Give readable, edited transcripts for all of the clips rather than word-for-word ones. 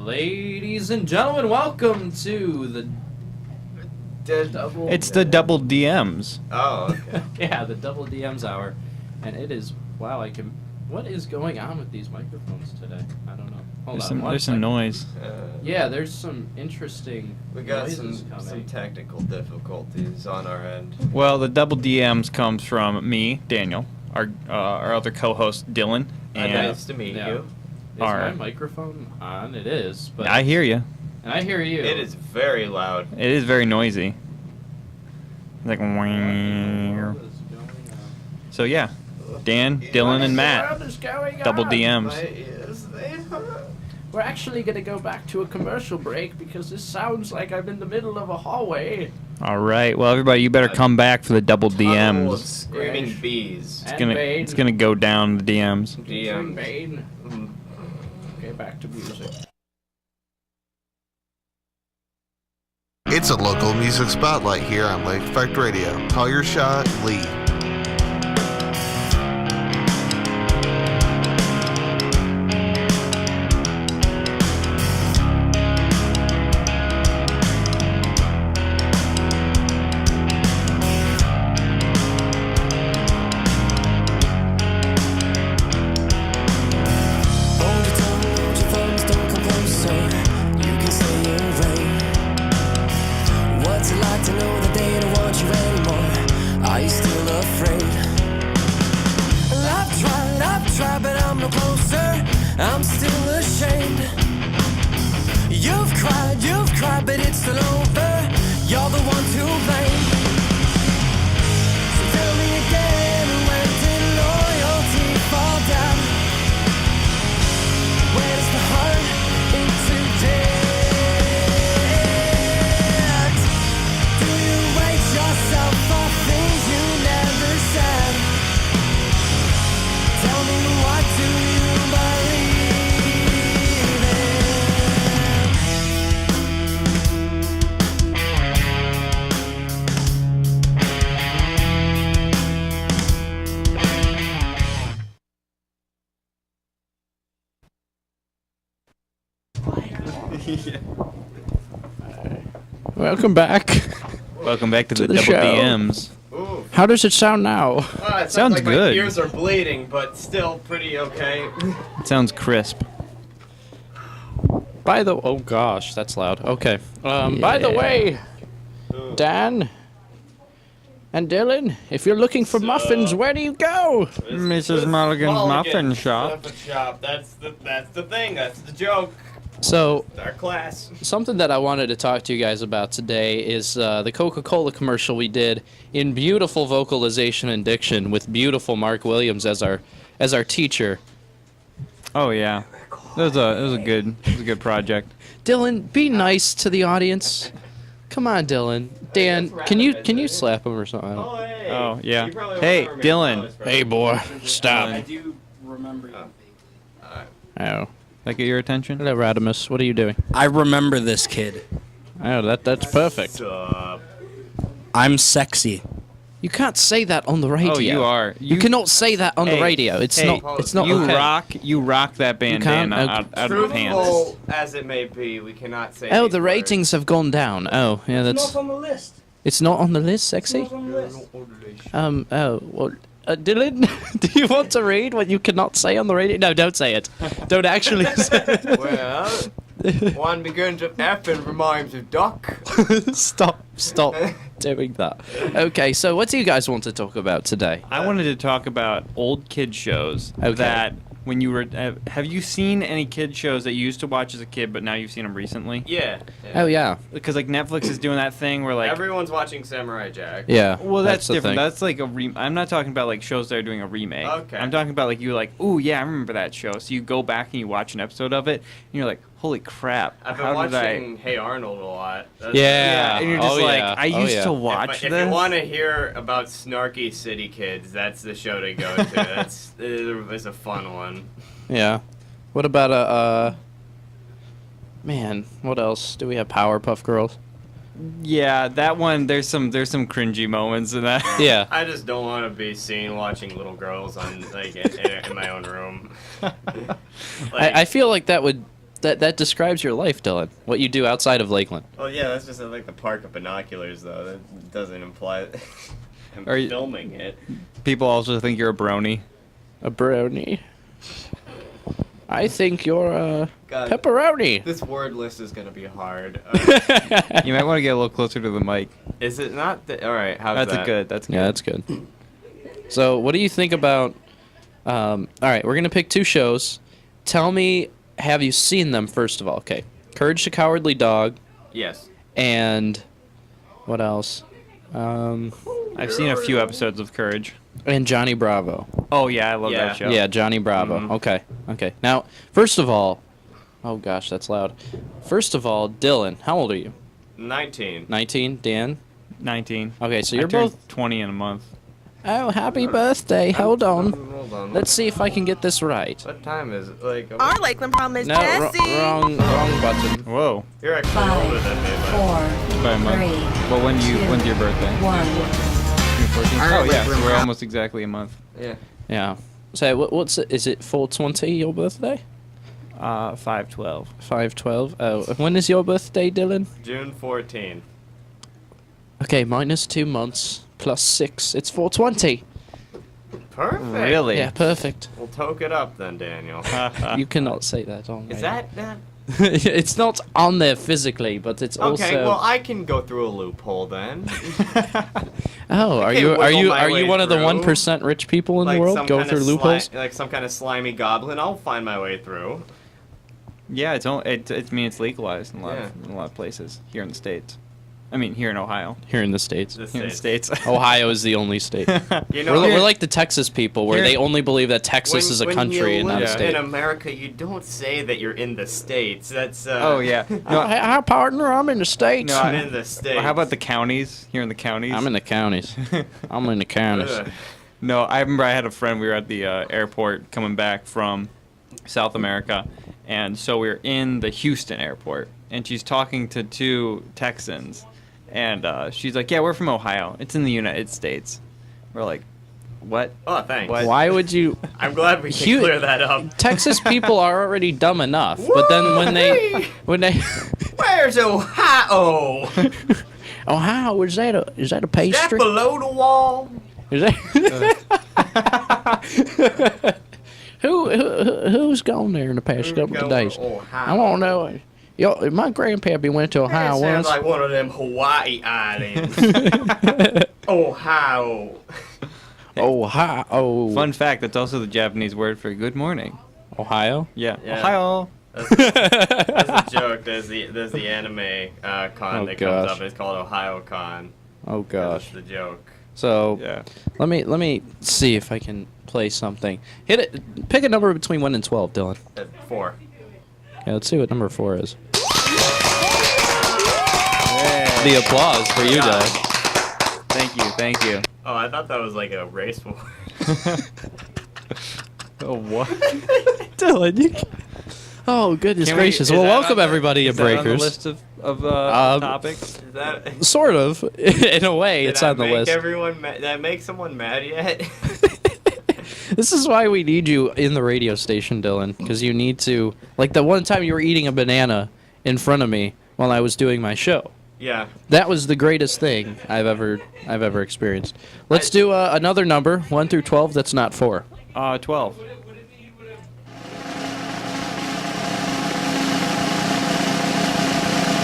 Ladies and gentlemen, welcome to the double... It's the double DMs. Oh, okay. Yeah, the double DMs hour. And it is... Wow, what is going on with these microphones today? I don't know. Hold on. There's some noise. Yeah, there's some interesting We got noises some coming. technical difficulties on our end. Well, the double DMs comes from me, Daniel, our other co-host, Dylan, and Nice to meet Yeah. you. Is All my right. microphone on? It is. But I hear you. And I hear you. It is very loud. It is very noisy. Like, What in the world wah. is going on? So yeah, Dan, Dylan, and Matt, What is going double on? My DMs. ears, they hurt. We're actually going to go back to a commercial break because this sounds like I'm in the middle of a hallway. All right. Well, everybody, you better come back for the double Tunnel of DMs. screaming Yeah. bees. It's gonna go down the DMs. DMs. Bane. Mm. Okay, back to music. It's a local music spotlight here on Lake Effect Radio. Call your shot, Lee. Hold your tongue, hold your thumbs, don't come closer. You can say you're right. What's it like to know that they don't want you anymore? Are you still afraid? I've tried, but I'm no closer. I'm still ashamed. You've cried, but it's still over. You're the one to blame. So tell me again, when did loyalty fall down? Where does the heart into debt? Do you rate yourself for things you never said? Tell me, what do you believe in? Welcome back. Welcome back to the the double show. DMs. Ooh. How does it sound now? It Sounds sounds like good. My ears are bleeding, but still pretty okay. It sounds crisp. Oh gosh, that's loud. Okay. By the Yeah. way, Dan and Dylan, if you're looking for muffins, where do you go? Mrs. Mulligan's Muffin Shop. Muffin Shop. That's the thing. That's the joke. So, It's our class. something that I wanted to talk to you guys about today is the Coca-Cola commercial we did in beautiful vocalization and diction with beautiful Mark Williams as our teacher. Oh yeah, it was a good project. Dylan, be nice to the audience. Come on, Dylan. Dan, can you slap him or something? I don't- hey. Oh, yeah. You probably Hey, remember me. Dylan. Oh, it's right. Hey, boy, stop. I do remember you. Oh, That get your attention? hello, Radimus. What are you doing? I remember this kid. Oh, that's perfect. Sup? I'm sexy. You can't say that on the radio. Oh, you are. You cannot say that on the Hey, radio. It's hey, not. It's not You okay. rock that bandana can't- out of the pants. Truthful as it may be, we cannot say. Oh, these the words. ratings have gone down. Oh, yeah, that's. on the list. It's not on the list, sexy. Oh, well, Dylan, do you want to read what you cannot say on the radio? No, don't say it. Don't actually say it. Well, one begins with F and rhymes with duck. Stop doing that. Okay, so what do you guys want to talk about today? I wanted to talk about old kid shows Okay. that when you were. Have you seen any kid shows that you used to watch as a kid, but now you've seen them recently? Yeah. Oh yeah, Because like Netflix is doing that thing where like. Everyone's watching Samurai Jack. yeah. Well, that's the different. thing. That's like I'm not talking about like shows that are doing a remake. Okay. I'm talking about like you're like, ooh yeah, I remember that show. So you go back and you watch an episode of it, and you're like, holy crap, I've been how did I? watching Hey Arnold a lot. That's- Yeah. And you're just Oh, like, yeah. I Oh, used yeah. to If, watch if this. you want to hear about snarky city kids, that's the show to go to. It's a fun one. Yeah. What about man, what else? Do we have Powerpuff Girls? Yeah, that one. There's some cringy moments in that. Yeah. I just don't want to be seen watching little girls on like in my own room. I feel like that would That describes your life, Dylan. What you do outside of Lakeland. Well, yeah, that's just like the park of binoculars, though. That doesn't imply I'm Are you- filming it. People also think you're a brony. A brownie. I think you're a God. pepperoni. This word list is gonna be hard. You might want to get a little closer to the mic. Is it not? All right, how's That's that? good. That's good. Yeah, that's good. So, what do you think about? All right, we're gonna pick 2 shows. Tell me, have you seen them first of all? Okay, Courage the Cowardly Dog, Yes. and what else? I've seen a few episodes of Courage. And Johnny Bravo. Oh yeah, I love Yeah. that show. Yeah, Johnny Bravo. Mhm. Okay. Now, first of all, oh gosh, that's loud. First of all, Dylan, how old are you? 19. 19. Dan. 19. Okay, so I you're turned both. 20 in a month. Oh, happy birthday! Hold on. Hold on. Let's see if I can get this right. What time is it? Like, Our Lakeland problem is No, Jesse. wrong button. Whoa. you're actually older than me, but By a month. Three, Well, when's your birthday? 1. June 14th? All right, Oh yeah, Lakeland so we're Rap. almost exactly a month. yeah. Yeah. So what's it? Is it 420 your birthday? 5/12. 5/12. Oh, when is your birthday, Dylan? June 14. Okay, minus 2 months plus 6. It's 420. Perfect. Really? Yeah, perfect. We'll toke it up then, Daniel. You cannot say that on. Is radio. that? It's not on there physically, but it's also. Okay, well I can go through a loophole then. Oh, are can't you wiggle my are you way one of the through. 1% rich people in the Like world? some Go kind through of loopholes. like some kind of slimy goblin. I'll find my way through. Yeah, it's it's legalized in a Yeah. lot of places here in the States. I mean, here in Ohio. Here in the states. The Here in the States. States. Ohio is the only state. You know, We're like the Texas people, where Here- they only believe that Texas is a country and not a live state. in America, you don't say that you're in the States. That's Oh yeah. Oh, No, hi, partner. I'm in the states. No, I'm in the States. how about the counties? Here in the counties. I'm in the counties. I'm in the counties. Ugh. No, I remember I had a friend. We were at the airport coming back from South America, and so we were in the Houston airport, and she's talking to 2 Texans, and she's like, "Yeah, we're from Ohio. It's in the United States." We're like, "What?" Oh, thanks. What? Why would you? I'm glad we can Hu- clear that up. Texas people are already dumb enough, but then when they Where's Ohio? Ohio, is that a That pastry? below the wall? Is that who's gone there in the past couple of days? I want to know. Yo, my grandpappy went to Ohio That sounds once. like one of them Hawaii islands. Ohio. Ohio. Fun fact: that's also the Japanese word for good morning. Ohio. Yeah. Yeah. Ohio. That's a joke. There's the anime con Oh, that gosh. comes up. It's called Ohio Con. Oh That's gosh. the joke. So Yeah. let me see if I can play something. Hit it. Pick a number between 1 and 12, Dylan. 4. Okay, let's see what number 4 is. The applause for you, Yeah. Dylan. Thank you. Oh, I thought that was like a race war. Oh what? Dylan, you. Oh goodness Can we- gracious! is Well, that welcome on the- everybody to is that on the Breakers. list of topics. Is that? Sort of, in a way, Did it's I on the make list. Everyone did I make someone mad yet? This is why we need you in the radio station, Dylan, because you need to. Like the one time you were eating a banana in front of me while I was doing my show. Yeah. That was the greatest thing I've ever experienced. Let's do another number, 1 through 12. That's not 4. 12.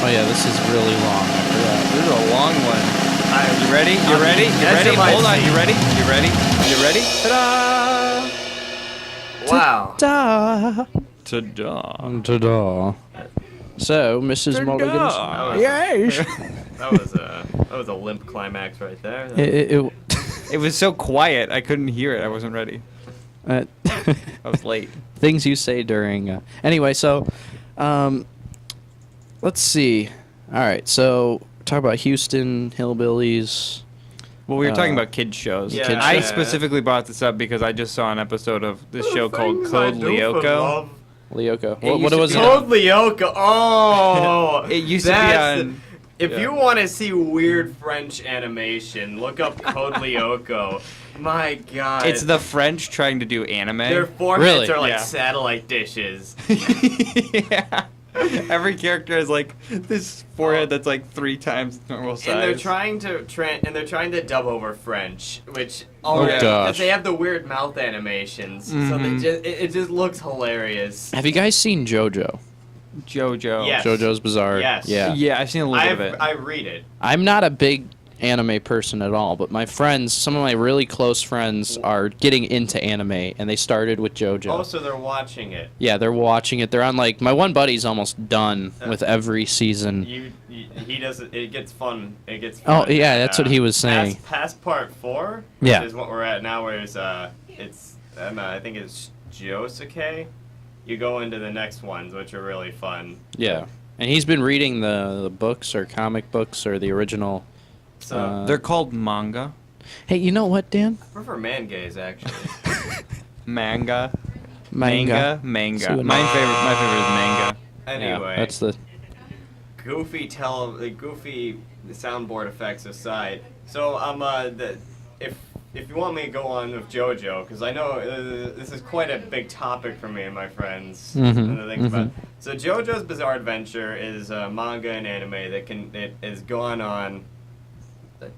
Oh yeah, this is really long. I forgot. This is a long one. You ready? You I'm ready? You edge ready? of my Hold on. seat. You ready? You ready? You ready? Ta-da! Wow. Da. Ta-da! Ta-da. So, Mrs. Mulligan's. Ta-da! Yes. That was a limp climax right there. It was so quiet, I couldn't hear it. I wasn't ready. I was late. Things you say during. Anyway, so, let's see. All right, so talk about Houston Hillbillies. Well, we were talking Uh, about kids shows. Yeah. Kids I show. specifically brought this up because I just saw an episode of this show called Things I Code do for Lyoko. love. Lyoko. It What used to was be it? Code Lyoko. Oh, It used to be that's- on- If yeah. you want to see weird French animation, look up Code Lyoko. My God. It's the French trying to do anime. Their foreheads Really? are like Yeah. satellite dishes. Yeah. Every character has like this forehead that's like 3 times normal size. And they're trying to dub over French, which Oh, yeah. gosh. they have the weird mouth animations, so Mhm. it just looks hilarious. Have you guys seen JoJo? JoJo. Yes. JoJo's Bizarre. Yes. Yeah. Yeah, I've seen a little bit of it. I read it. I'm not a big anime person at all, but my friends, some of my really close friends, are getting into anime, and they started with JoJo. Oh, so they're watching it. Yeah, they're watching it. They're on like my one buddy's almost done with every season. He does it. It gets fun. It gets. Oh, Fun. yeah, that's what he was saying. Past part 4, which Yeah. is what we're at now. Where I think it's Josuke. You go into the next ones, which are really fun. Yeah, and he's been reading the books or comic books or the original. So They're called manga. Hey, you know what, Dan? I prefer man gays actually. Manga. Manga. Manga. See what- My favorite is manga. Anyway, Yeah, that's the. goofy soundboard effects aside. So if you want me to go on with JoJo, because I know this is quite a big topic for me and my friends. Mhm, And the things about. mhm. So JoJo's Bizarre Adventure is a manga and anime it has gone on. All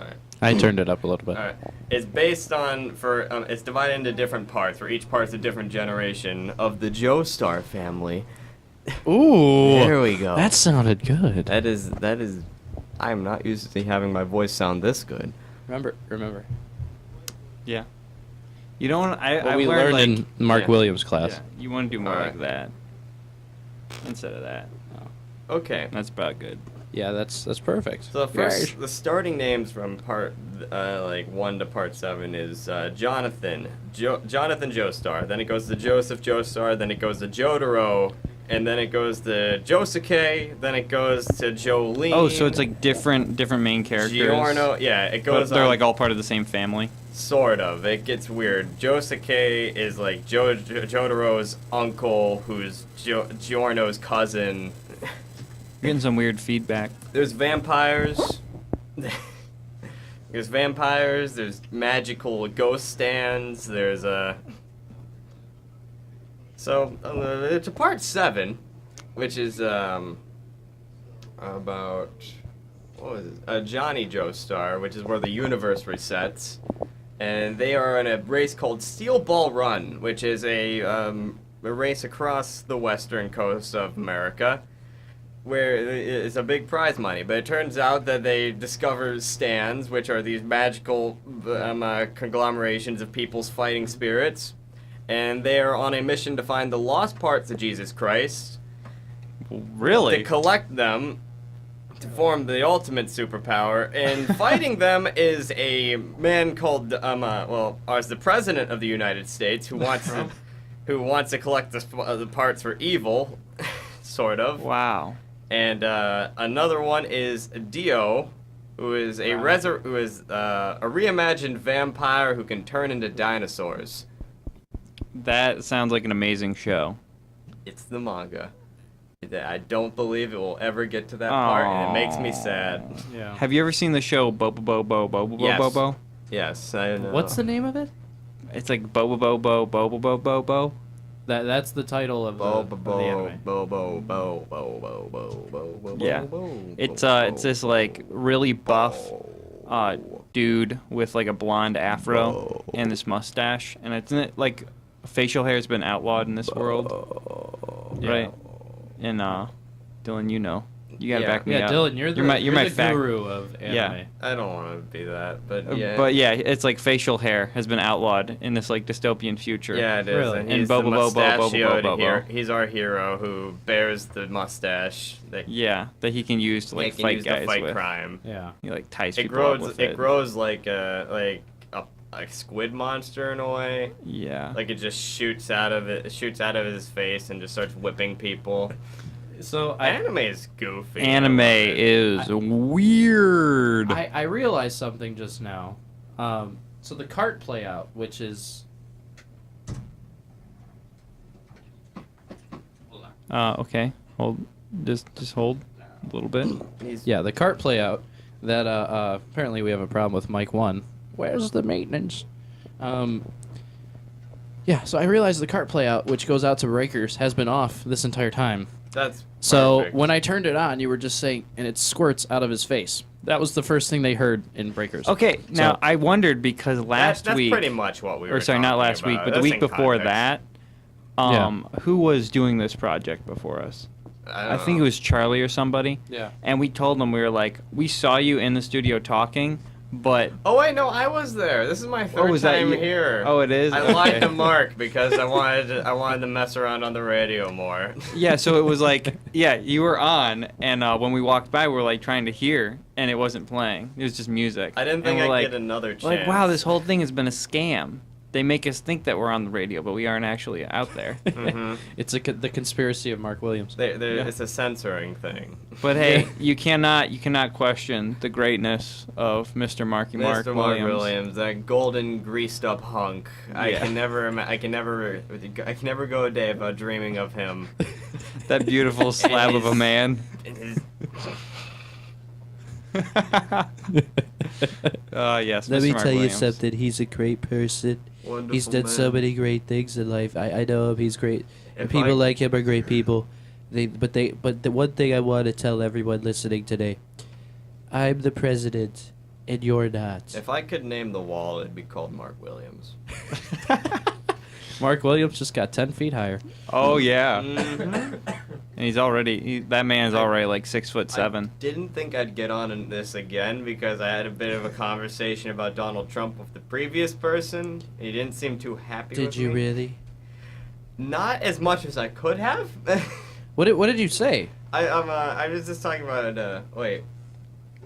right. I turned it up a little bit. All right. It's based on it's divided into different parts, where each part's a different generation of the Joestar family. Ooh, There we go. That sounded good. That is. I am not used to having my voice sound this good. Remember. Yeah. You don't. What I we learned learned like, in Mark yeah. Williams' class. Yeah, you want to do more Alright. like that instead of that. Okay. That's about good. Yeah, that's perfect. So the starting names from part 1 to part 7 is Jonathan Joestar. Then it goes to Joseph Joestar. Then it goes to Jotaro. And then it goes to Josuke. Then it goes to Jolene. Oh, so it's like different main characters. Giorno. Yeah, it But goes. they're on, like all part of the same family. Sort of. It gets weird. Josuke is like Jotaro's uncle, who's Giorno's cousin. You're getting some weird feedback. There's vampires. There's vampires. There's magical ghost stands. There's a. So it's a part 7, which is about what was it? Johnny Joestar, which is where the universe resets, and they are in a race called Steel Ball Run, which is a race across the western coast of America, where it's a big prize money. But it turns out that they discover stands, which are these magical conglomerations of people's fighting spirits, and they are on a mission to find the lost parts of Jesus Christ, Really? to collect them to form the ultimate superpower, and fighting them is a man called the president of the United States who wants to collect the parts for evil, sort of. Wow. And another one is Dio, who is a reimagined vampire who can turn into dinosaurs. That sounds like an amazing show. It's the manga. I don't believe it will ever get to that part, and it makes me sad. Yeah. Have you ever seen the show Bobo Bobo Bobo Yes. Bobo? Yes, I know. What's the name of it? It's like Bobo Bobo Bobo Bobo Bobo. That's the title of Bo the bo anime. bo bo bo bo bo bo bo bo. Yeah. It's this like really buff dude with like a blonde afro and this mustache, and it's like facial hair has been outlawed in this world, right? And Dylan, you know, you gotta Yeah. back me Yeah, up. Dylan, you're my the fact. guru of anime. Yeah. I don't want to be that, but yeah. But yeah, it's like facial hair has been outlawed in this like dystopian future. Yeah, it is. Really? And And he's Bo the Bo Bo Bo Bo Bo mustachioed Bo Bo. hero. He's our hero who bears the mustache that Yeah, that he can use to like can fight use guys to fight with. crime. Yeah. He like ties It people up grows. with It grows like a squid monster in a way. Yeah. Like it just shoots out of his face and just starts whipping people. So Anime is goofy. Anime is weird. I realized something just now. So the cart play out, which is Okay. Hold. Just hold a little bit. yeah, the cart play out that apparently we have a problem with Mike 1. Where's the maintenance? Yeah, so I realized the cart playout, which goes out to breakers, has been off this entire time. That's So perfect. when I turned it on, you were just saying, and it squirts out of his face. That was the first thing they heard in breakers. Okay, now So- I wondered because last that's week, pretty much what we were or sorry, not talking last week, about. but the That's week in before context. that, who was doing this project before us? I think it was Charlie or somebody. Yeah. And we told them, we were like, we saw you in the studio talking, but Oh wait, no, I was there. This is my third was that time you? here. Oh, it is? I Okay. lied to Mark because I wanted to mess around on the radio more. yeah, so it was like, yeah, you were on, and when we walked by, we were like trying to hear, and it wasn't playing. It was just music. I didn't And think we're I'd like, get another chance. like, wow, this whole thing has been a scam. They make us think that we're on the radio, but we aren't actually out there. It's the conspiracy of Mark Williams. It's a censoring thing. But hey, you cannot question the greatness of Mr. Marky Mark Mr. Mark Williams. Williams, that golden greased up hunk. I Yeah. can never go a day without dreaming of him. That beautiful slab of a man. In his- Yes, Let Mr. me Mark tell you Williams. something. He's a great person. Wonderful He's done so man. many great things in life. I know him. He's great. And If people I- like him are great people. But the one thing I want to tell everyone listening today, I'm the president, and you're not. If I could name the wall, it'd be called Mark Williams. Mark Williams just got 10 feet higher. Oh yeah, Mhm. and he's already that man's already like 6'7". I didn't think I'd get on in this again because I had a bit of a conversation about Donald Trump with the previous person. He didn't seem too happy with Did you me. really? Not as much as I could have. What did you say? I was just talking about wait.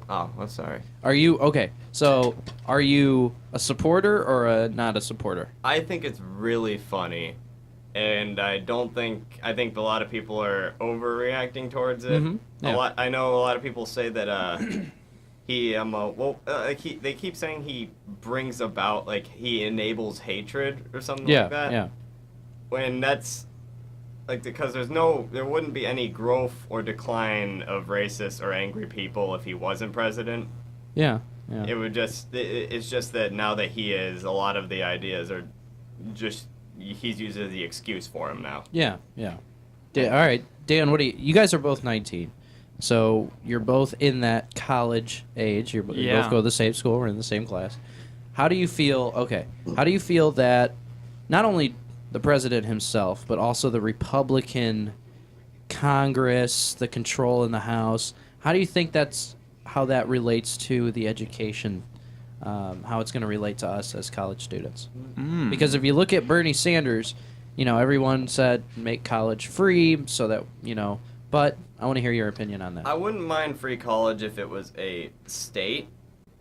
Oh, I'm sorry. Are you okay? So are you a supporter or not a supporter? I think it's really funny, and I think a lot of people are overreacting towards it. Mhm, yeah. I know a lot of people say that they keep saying he brings about, like, he enables hatred or something Yeah, like that. yeah. When that's like, because there wouldn't be any growth or decline of racist or angry people if he wasn't president. Yeah. It would just it's just that now that he is, a lot of the ideas are just he's used as the excuse for him now. Yeah. All right, Dan. You guys are both 19, so you're both in that college age. You Yeah. both go to the same school. We're in the same class. How do you feel? Okay. How do you feel that not only the president himself, but also the Republican Congress, the control in the House? How do you think how that relates to the education? How it's going to relate to us as college students? Because if you look at Bernie Sanders, everyone said make college free so that, but I want to hear your opinion on that. I wouldn't mind free college if it was a state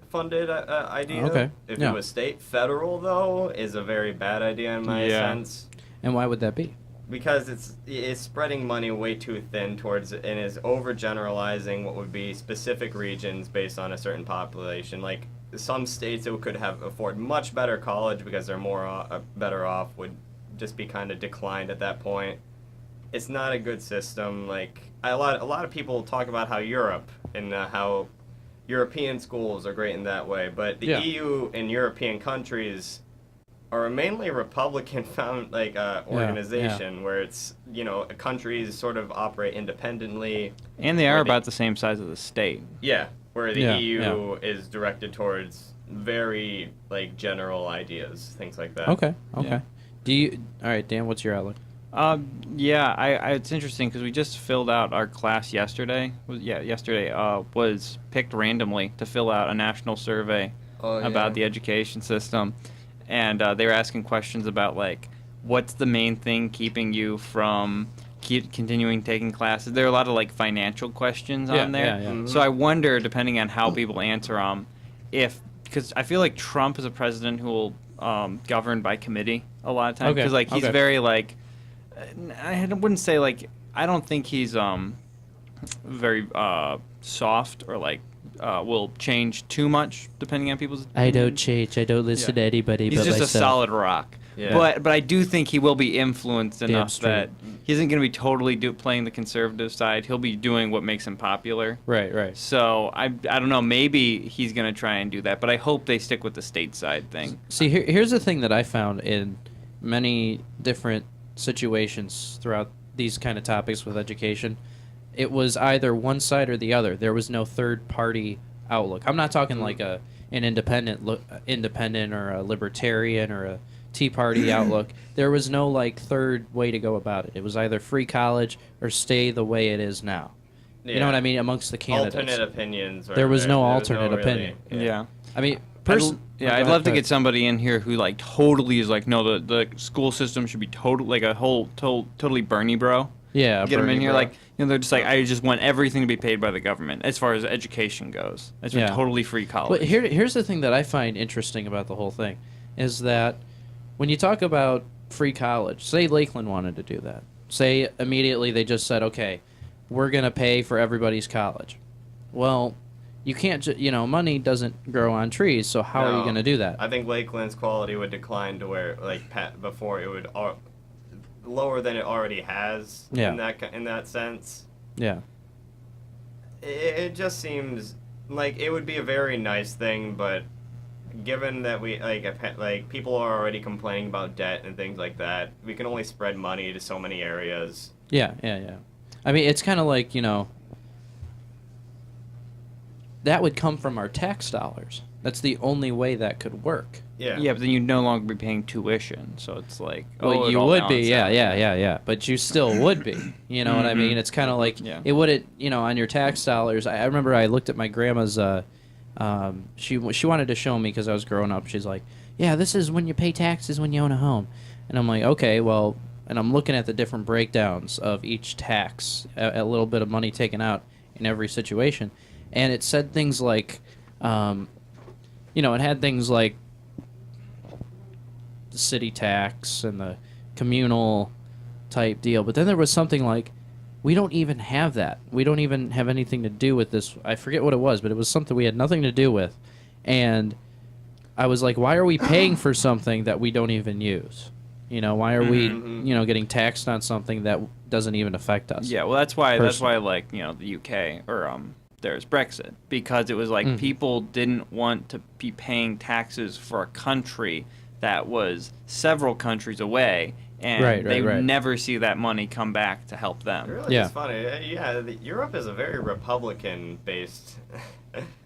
funded idea. Okay, If yeah. it was state, federal though is a very bad idea in my Yeah. sense. And why would that be? Because it's spreading money way too thin towards it and is overgeneralizing what would be specific regions based on a certain population. Like, some states that could afford much better college because they're better off would just be kind of declined at that point. It's not a good system. Like, a lot of people talk about how Europe and how European schools are great in that way, but the Yeah. EU and European countries are mainly Republican organization where it's, countries sort of operate independently. And they are Where about the same size as the state. Yeah, where the Yeah, EU is directed towards very, like, general ideas, things like that. Okay. Yeah. All right, Dan, what's your outlook? Yeah, it's interesting because we just filled out our class yesterday. Yesterday was picked randomly to fill out a national survey about the education system. And they were asking questions about, like, what's the main thing keeping you from continuing taking classes? There are a lot of, like, financial questions on there. Yeah. Mhm. So I wonder, depending on how people answer them, because I feel like Trump is a president who will govern by committee a lot of times. Okay, Because, like, he's okay. very, like, I wouldn't say, like, I don't think he's very soft or, like, will change too much depending on people's. I don't change. I don't listen to anybody He's but just myself. a solid rock. Yeah. But I do think he will be influenced enough straight. that he isn't going to be totally playing the conservative side. He'll be doing what makes him popular. Right. So I don't know. Maybe he's going to try and do that, but I hope they stick with the stateside thing. See, here's the thing that I found in many different situations throughout these kind of topics with education. It was either one side or the other. There was no third party outlook. I'm not talking like an independent or a libertarian or a Tea Party outlook. There was no like third way to go about it. It was either free college or stay the way it is now. You know what I mean? Amongst the candidates, Alternate opinions. There was no alternate really- opinion. Yeah. I mean, I'd love to get somebody in here who like totally is like, no, the school system should be like a whole totally Bernie bro. Yeah, Get them in Bernie here, bro. like, they're just like, I just want everything to be paid by the government as far as education goes. I just want Yeah. totally free college. But here's the thing that I find interesting about the whole thing, is that when you talk about free college, say Lakeland wanted to do that. Say immediately they just said, okay, we're going to pay for everybody's college. Well, you can't, money doesn't grow on trees, so how are you No. going to do that? I think Lakeland's quality would decline to where, like, before it would lower than it already has. Yeah. In that sense, Yeah. it just seems like it would be a very nice thing, but given that we like people are already complaining about debt and things like that, we can only spread money to so many areas. Yeah. I mean, it's kind of like, that would come from our tax dollars. That's the only way that could work. Yeah. yeah, but then you'd no longer be paying tuition, so it's like, Well, it you all would be, balances yeah, out. yeah. But you still would be. You know what I mean? It's kind of like Yeah. it wouldn't. On your tax dollars. I remember I looked at my grandma's. She wanted to show me because I was growing up. She's like, "Yeah, this is when you pay taxes when you own a home," and I'm like, "Okay, well." And I'm looking at the different breakdowns of each tax, a little bit of money taken out in every situation, and it said things like, it had things like the city tax and the communal type deal. But then there was something like, we don't even have that. We don't even have anything to do with this. I forget what it was, but it was something we had nothing to do with. And I was like, why are we paying for something that we don't even use? Why are we, getting taxed on something that doesn't even affect us? Yeah, well, that's why Personally. like, the UK or there's Brexit, because it was like people didn't want to be paying taxes for a country that was several countries away, and they would right. never see that money come back to help It them. really Yeah. is funny. Europe is a very Republican-based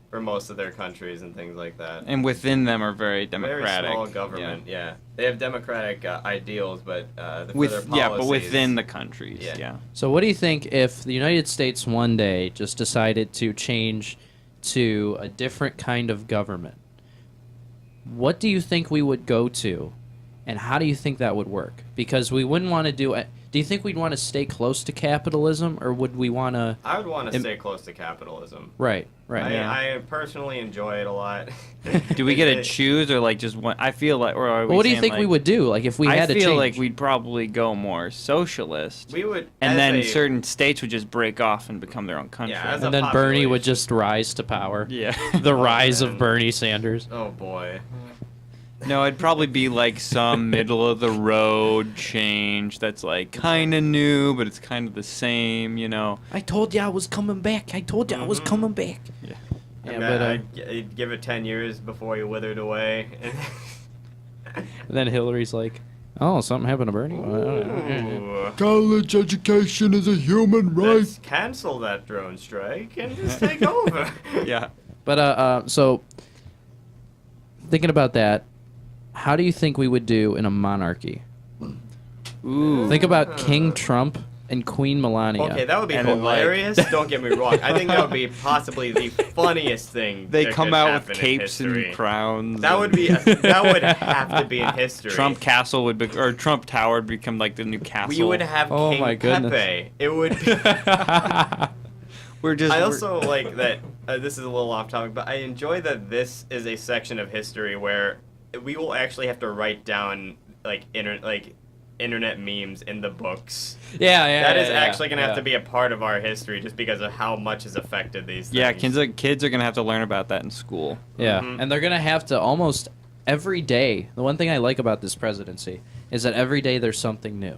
for most of their countries and things like that. And within them are very democratic. Very small government, yeah. They have democratic ideals, but for their But policies- within the countries, Yeah. yeah. So what do you think if the United States one day just decided to change to a different kind of government? What do you think we would go to, and how do you think that would work? Because we wouldn't want to do it. Do you think we'd want to stay close to capitalism, or would we want to? I would want to stay close to capitalism. Right. I personally enjoy it a lot. Do we get to choose or like just one? I feel like, or are we Well, what do you saying, think we like- would do? Like if we had I to change? feel like we'd probably go more socialist. We would, and as then a- certain states would just break off and become their own country. Yeah, as and a then Bernie would population. just rise to power. Yeah. The rise man. of Bernie Sanders. Oh boy. No, it'd probably be like some middle of the road change that's like kind of new, but it's kind of the same, I told you I was coming back. I told you I was coming back. Yeah. Yeah, And but I'd give it 10 years before you withered away. and then Hillary's like, "Oh, something happened to Bernie." Ooh. College education is a human right. Let's cancel that drone strike and just take over. Yeah. But so thinking about that, how do you think we would do in a monarchy? Ooh. Think about King Trump and Queen Melania. Okay, that would be And then, like- hilarious. Don't get me wrong. I think that would be possibly the funniest thing. They that come could out happen with in capes history. and crowns. That would be. That would have to be in history. Trump Castle would be, or Trump Tower would become like the new castle. We would have Oh King my goodness. Pepe. It would. Be, We're just. I also like that. This is a little off topic, but I enjoy that this is a section of history where we will actually have to write down internet memes in the books. yeah. That is actually going to have to be a part of our history just because of how much has affected these things. Yeah, kids are gonna have to learn about that in school. Yeah, Mhm. and they're gonna have to almost every day, the one thing I like about this presidency is that every day there's something new.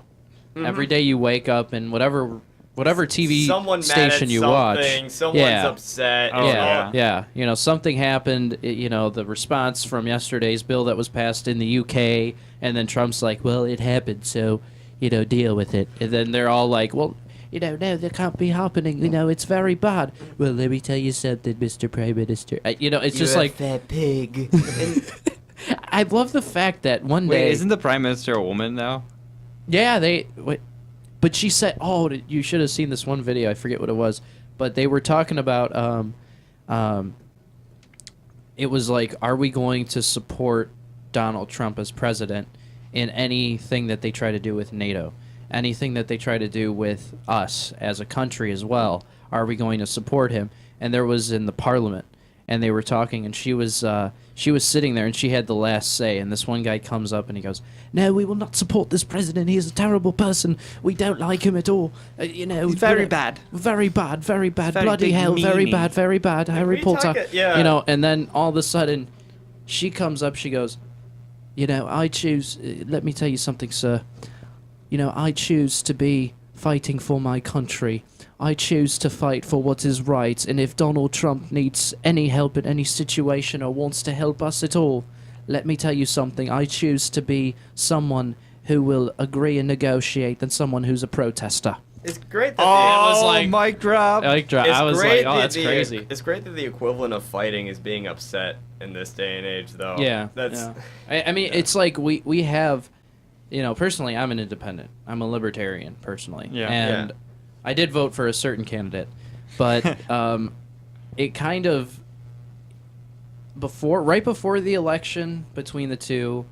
Every day you wake up and whatever TV Someone station mad at you something, watch, someone's upset. Oh, it's yeah. all- something happened. The response from yesterday's bill that was passed in the UK, and then Trump's like, "Well, it happened, so deal with it." And then they're all like, "Well, no, that can't be happening. It's very bad." Well, let me tell you something, Mr. Prime Minister. It's just like that pig. I love the fact that one Wait, day, isn't the prime minister a woman now? yeah, but she said, "Oh, you should have seen this one video. I forget what it was, but they were talking about it was like, are we going to support Donald Trump as president in anything that they try to do with NATO, anything that they try to do with us as a country as well? Are we going to support him?" And there was in the Parliament, and they were talking, and she was sitting there, and she had the last say. And this one guy comes up and he goes, "No, we will not support this president. He is a terrible person. We don't like him at all. He's very bad. Very bad, very bad. Very Bloody big hell, very meanie. bad, very bad. Harry we Potter." talk yeah. And then all of a sudden, she comes up. She goes, "I choose. Let me tell you something, sir. I choose to be fighting for my country. I choose to fight for what is right, and if Donald Trump needs any help in any situation or wants to help us at all, let me tell you something. I choose to be someone who will agree and negotiate than someone who's a protester." It's great that Oh, like- mic drop. it's I was great like, "Oh, that that's crazy." It's great that the equivalent of fighting is being upset in this day and age, though. Yeah, That's yeah. I mean, it's like we have, personally, I'm an independent. I'm a libertarian, personally. Yeah. And Yeah. I did vote for a certain candidate, but it kind of right before the election between the two,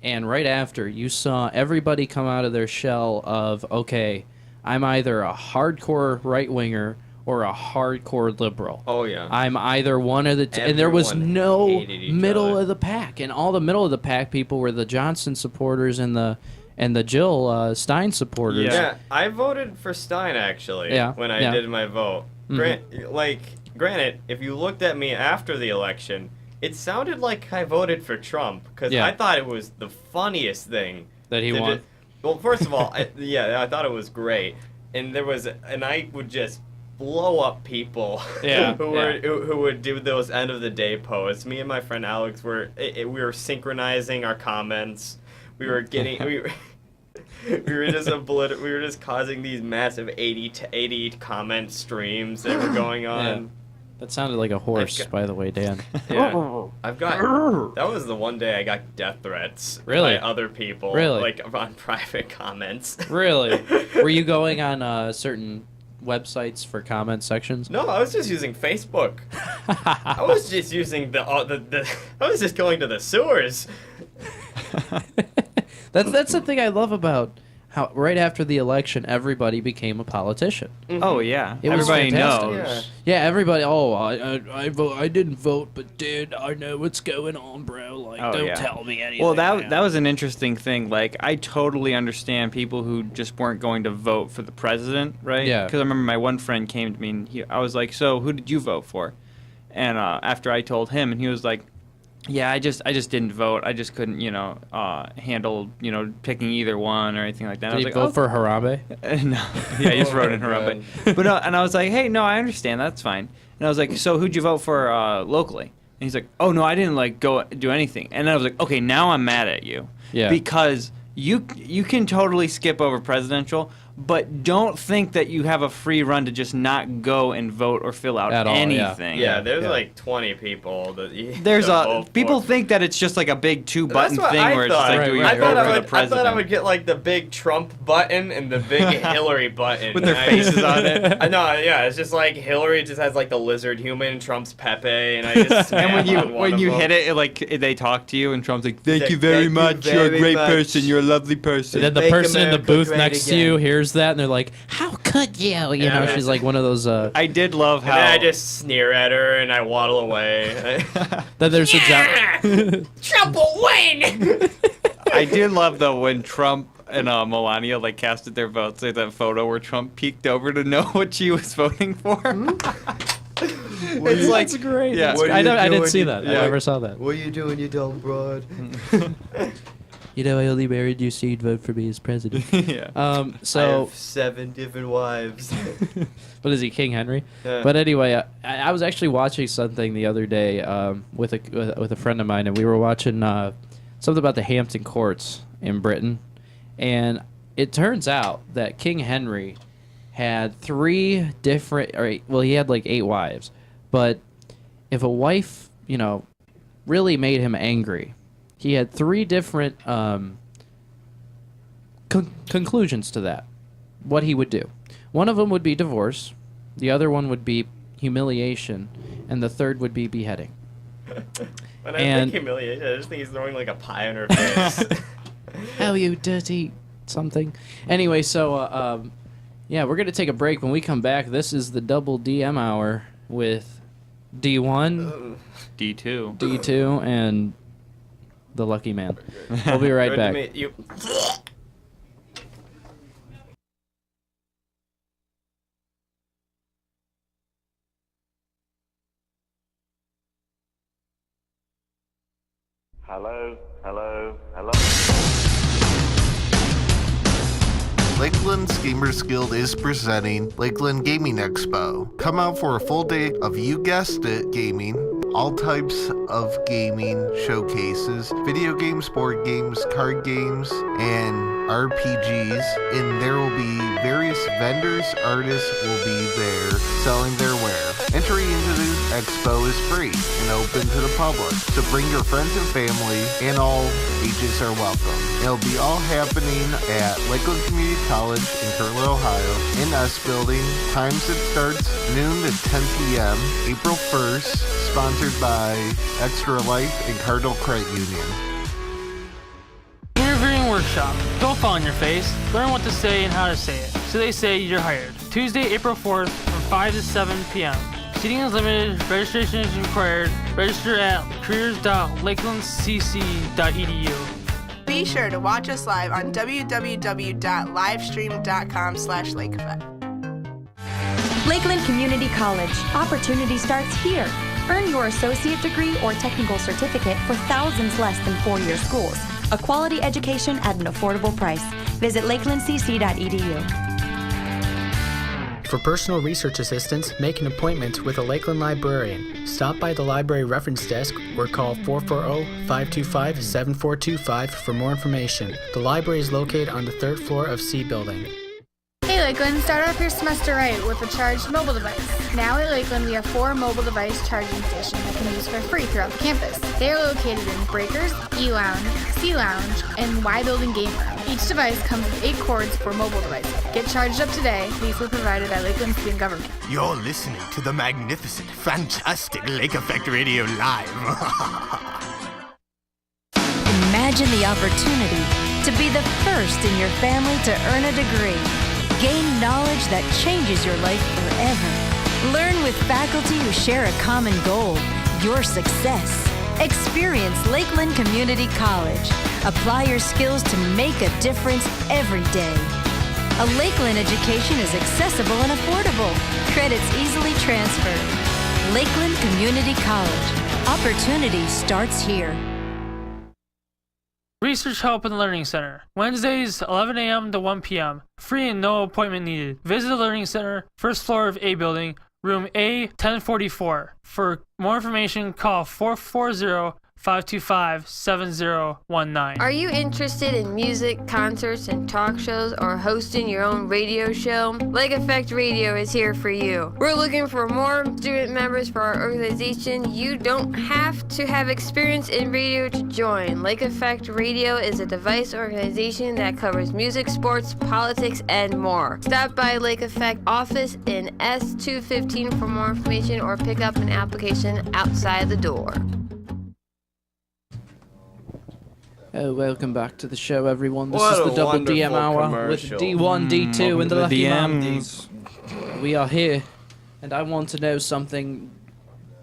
and right after, you saw everybody come out of their shell of, okay, I'm either a hardcore right winger or a hardcore liberal. Oh yeah. I'm either one of the two, and there was Everyone no hated each middle other. of the pack, and all the middle of the pack people were the Johnson supporters and the Jill Stein supporters. Yeah, I voted for Stein actually. Yeah, When I yeah. did my vote. Granted, if you looked at me after the election, it sounded like I voted for Trump because Yeah. I thought it was the funniest thing That he to won. do. Well, first of all, I thought it was great, and I would just blow up people Yeah, who would do those end of the day posts. Me and my friend Alex we were synchronizing our comments. We were getting we were just causing these massive 80 comment streams that were going on. Yeah. That sounded like a horse, I've got- by the way, Dan. Yeah. That was the one day I got death threats Really? by other people. Really? Like on private comments. Really? Were you going on certain websites for comment sections? No, I was just using Facebook. I was just using I was just going to the sewers. That's the thing I love about how right after the election everybody became a politician. Oh yeah, It was everybody fantastic. knows. Yeah, everybody. Oh, I vote. I didn't vote, but dude, I know what's going on, bro. Like, Oh, don't yeah. tell me anything. Well, man. that was an interesting thing. Like, I totally understand people who just weren't going to vote for the president, right? Yeah. Because I remember my one friend came to me and I was like, "So, who did you vote for?" And after I told him, and he was like, "Yeah, I just didn't vote. I just couldn't, handle, picking either one or anything like that." I Did was he like, vote for Harambe? No. Yeah, he just Oh wrote my in Harambe. But no, and I was like, "Hey, no, I understand. That's fine." And I was like, "So, who'd you vote for locally?" And he's like, "Oh no, I didn't go do anything." And I was like, "Okay, now I'm mad at you." Yeah. Because you can totally skip over presidential, but don't think that you have a free run to just not go and vote or fill out At all, yeah. anything. Yeah, there's Yeah. like 20 people that There's to a vote people for. think that it's just like a big two button That's what thing I where it's just thought. like do Right, you right, vote I for the thought I president would get like the big Trump button and the big Hillary button with their And I faces just- on it. I know, yeah, it's just like Hillary just has like the lizard human, Trump's Pepe, and I just And when smash on one of you them. hit it, they talk to you, and Trump's like, "Thank Thank you very you much. You're a very great much." person. You're a lovely person." And then the Make person in the America booth great next to again. you hears that, and they're like, "How could you?" You Yeah. know, she's like one of those. I did love And how then I just sneer at her and I waddle away. Then there's a Trump will win! I did love though when Trump and Melania casted their votes. There's that photo where Trump peeked over to know what she was voting for. It's like that's great. Yeah. What are I, you I didn't doing, see you- that. I Yeah. never saw that. What are you doing, you dumb broad? You know, I only married you so you'd vote for me as president. Yeah. I So, have 7 different wives. what is he, King Henry? Yeah. But anyway, I was actually watching something the other day with a friend of mine, and we were watching something about the Hampton Courts in Britain, and it turns out that King Henry had 3 different. Well, he had like 8 wives, but if a wife, really made him angry, he had 3 different conclusions to that. What he would do. One of them would be divorce. The other one would be humiliation, and the third would be beheading. When I And- think humiliation, I just think he's throwing like a pie in her face. Hell, you dirty something. Anyway, so yeah, we're gonna take a break. When we come back, this is the double DM hour with D1, D2. D2, and the Lucky Man. We'll be right Good back. to meet you. Hello, hello, hello. Lakeland's Gamers Guild is presenting Lakeland Gaming Expo. Come out for a full day of, you guessed it, gaming. All types of gaming showcases, video games, board games, card games, and RPGs. And there will be various vendors, artists will be there selling their wares. Entry into the expo is free and open to the public, so bring your friends and family, and all ages are welcome. It'll be all happening at Lakeland Community College in Kirtland, Ohio, in S Building. Times it starts noon to 10 p.m. April 1st, sponsored by Extra Life and Cardinal Credit Union. Interviewing workshop. Don't fall on your face. Learn what to say and how to say it. So they say you're hired. Tuesday, April 4th from 5 to 7 p.m. Seating is limited. Registration is required. Register at careers.lakelandcc.edu. Be sure to watch us live on www.livestream.com/Lakefest. Lakeland Community College. Opportunity starts here. Earn your associate degree or technical certificate for thousands less than four-year schools. A quality education at an affordable price. Visit lakelandcc.edu. For personal research assistance, make an appointment with a Lakeland librarian. Stop by the library reference desk or call 440-525-7425 for more information. The library is located on the 3rd floor of C Building. Hey Lakeland, start off your semester right with a charged mobile device. Now at Lakeland, we have 4 mobile device charging stations you can use for free throughout the campus. They are located in Breakers, E-Lounge, C-Lounge, and Y Building Game Room. Each device comes with 8 cords for mobile devices. Get charged up today. These were provided by Lakeland Student Government. You're listening to the magnificent, fantastic Lake Effect Radio Live. Imagine the opportunity to be the first in your family to earn a degree. Gain knowledge that changes your life forever. Learn with faculty who share a common goal, your success. Experience Lakeland Community College. Apply your skills to make a difference every day. A Lakeland education is accessible and affordable. Credits easily transferred. Lakeland Community College. Opportunity starts here. Research Help and Learning Center. Wednesdays, 11 a.m. to 1 p.m. Free and no appointment needed. Visit the Learning Center, 1st floor of A Building, room A1044. For more information, call 440-525-7019. Are you interested in music, concerts, and talk shows, or hosting your own radio show? Lake Effect Radio is here for you. We're looking for more student members for our organization. You don't have to have experience in radio to join. Lake Effect Radio is a device organization that covers music, sports, politics, and more. Stop by Lake Effect office in S215 for more information or pick up an application outside the door. Welcome back to the show, everyone. This What is the a Double DM wonderful Hour with commercial. D1, D2, and the Lucky Man. DMs. We are here, and I want to know something,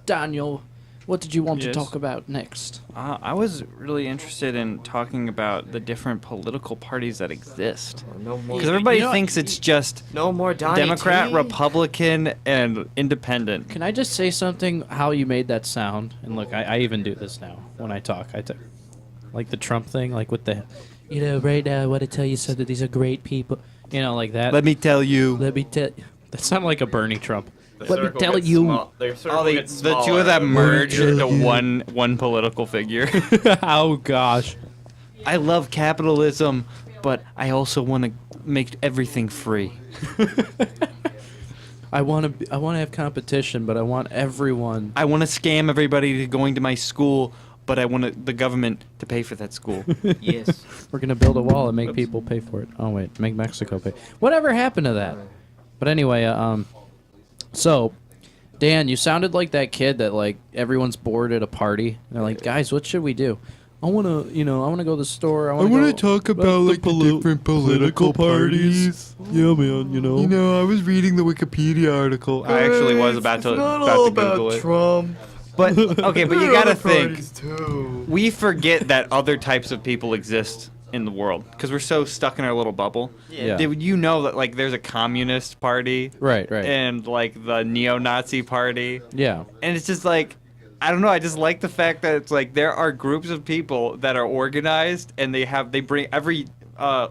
Daniel. What did you want to Yes. talk about next? I was really interested in talking about the different political parties that exist. No more. Because everybody You know- thinks it's just No more Donnie Democrat, T. Republican, and Independent. Can I just say something? How you made that sound? And look, I even do this now when I talk. Like the Trump thing, like with the, right now I want to tell you something. These are great people. Like that. Let me tell you. Let me tell. That sounded like a Bernie Trump. The Let me circle tell gets you. small- the circle gets The two smaller. of them merge tell into you. one political figure. Oh gosh. I love capitalism, but I also want to make everything free. I want to have competition, but I want everyone. I want to scam everybody to going to my school, but I want the government to pay for that school. Yes. We're gonna build a wall and make people pay for it. Oh wait, make Mexico pay. Whatever happened to that? But anyway, so Dan, you sounded like that kid that like everyone's bored at a party and they're like, guys, what should we do? I wanna go to the store. I wanna talk about like the different political parties. Yeah, man. I was reading the Wikipedia article. I actually was about to Google it. Trump. But okay, but you gotta think. Too. We forget that other types of people exist in the world because we're so stuck in our little bubble. Yeah. Did you know that like there's a communist party Right. and like the neo-Nazi party, Yeah. and it's just like I don't know. I just like the fact that it's like there are groups of people that are organized and they bring every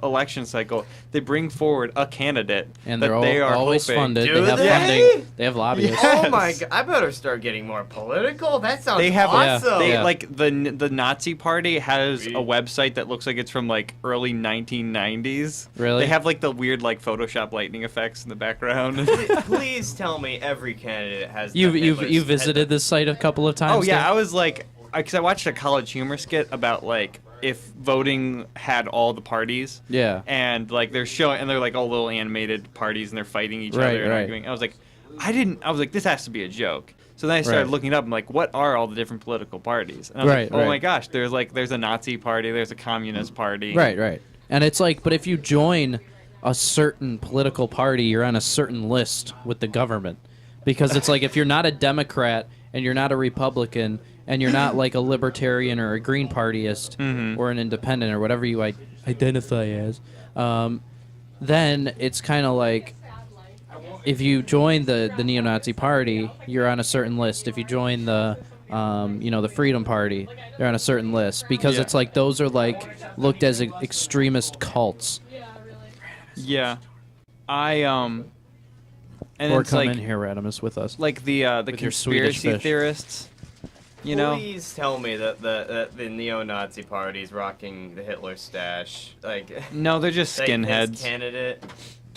election cycle they bring forward a candidate And that they're they are always hoping. funded. Do They have they? funding. They have lobbyists. Oh my god! I better start getting more political. That sounds They have awesome. they Yeah. like the Nazi party has a website that looks like it's from like early 1990s. Really? They have like the weird like Photoshop lightning effects in the background. Please tell me every candidate has. You the Hitler's you visited this site a couple of times. Oh yeah, Dan? I was like, because I watched a College Humor skit about like if voting had all the parties. Yeah. And like they're showing, and they're like all little animated parties, and they're fighting each Right, other and right. arguing. I was like, this has to be a joke. So then I started Right. looking it up. I'm like, what are all the different political parties? And I was Right, like, oh my right. gosh, there's a Nazi party, there's a communist party. Right. And it's like, but if you join a certain political party, you're on a certain list with the government. Because it's like if you're not a Democrat and you're not a Republican and you're not like a libertarian or a Green Partyist or an independent or whatever you identify as, then it's kind of like if you join the neo-Nazi party, you're on a certain list. If you join the the Freedom Party, they're on a certain list because Yeah. it's like those are like looked as extremist cults. Yeah. And Or it's come like in here, Radimus, with us. like the With your Swedish conspiracy fish. theorists. You know, Please tell me that the neo-Nazi party's rocking the Hitler stash. Like. no, they're just like this skinheads. candidate.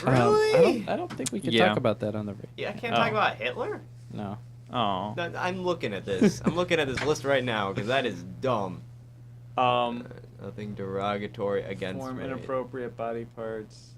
Really? I don't think we can Yeah. talk about that on the radio. Yeah, I can't talk about Hitler. No. Oh. No, I'm looking at this. I'm looking at this list right now because that is dumb. Nothing derogatory against Form me. inappropriate body parts.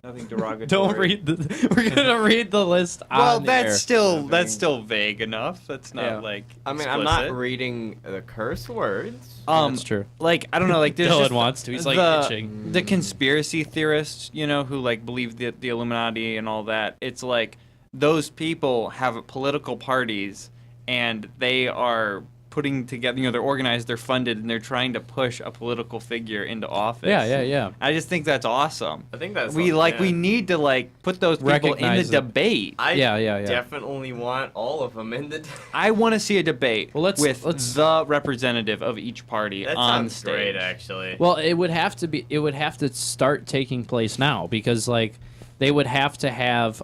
Nothing derogatory. Don't read the. We're gonna read the list. Well, on that's air. still vague enough. That's not Yeah. like. I mean, I'm not explicit. reading the curse words. That's true. Like I don't know. Like there's Dylan just wants to. He's, like, the, itching. The conspiracy theorists, who like believe the Illuminati and all that. It's like those people have political parties, and they are putting together. They're organized, they're funded, and they're trying to push a political figure into office. Yeah. I just think that's awesome. I think that's we need to like put those people in the Recognize them. debate. I Yeah. definitely want all of them in the. I want to see a debate Well, let's- with let's- the representative of each party That on sounds stage. great, actually. Well, it would have to be. It would have to start taking place now because, like, they would have to have,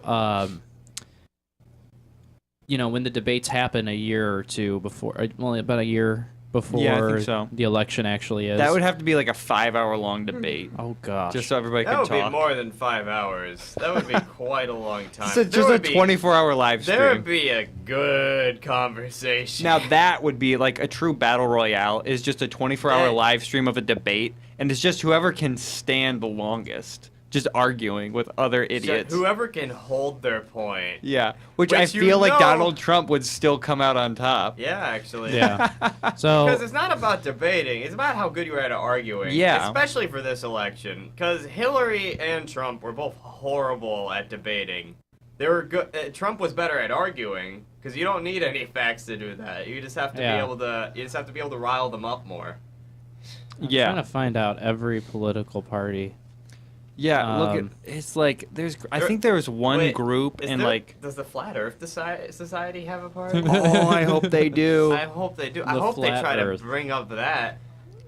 when the debates happen a year or two before, well, about a year before Yeah, I think so. the election actually is. That would have to be like a 5-hour-long debate, Oh gosh. just so everybody that could would talk. be more than 5 hours. That would be quite a long time. So There just a would be- 24-hour live There would stream. be a good conversation. Now that would be like a true battle royale. Is just a 24-hour That- live stream of a debate, and it's just whoever can stand the longest, just arguing with other idiots. Whoever can hold their point. Yeah, which I Which you feel like know- Donald Trump would still come out on top. Yeah, actually. Yeah. So Because it's not about debating; it's about how good you are at arguing. Yeah. Especially for this election, because Hillary and Trump were both horrible at debating. they were good. Trump was better at arguing because you don't need any facts to do that. You just have to be able to. You just have to be able to rile them up more. I'm trying to find out every political party. Yeah, look at it's like I think there was one group in like. Does the Flat Earth Society have a party? Oh, I hope they do. I hope they do. I hope they try to bring up that.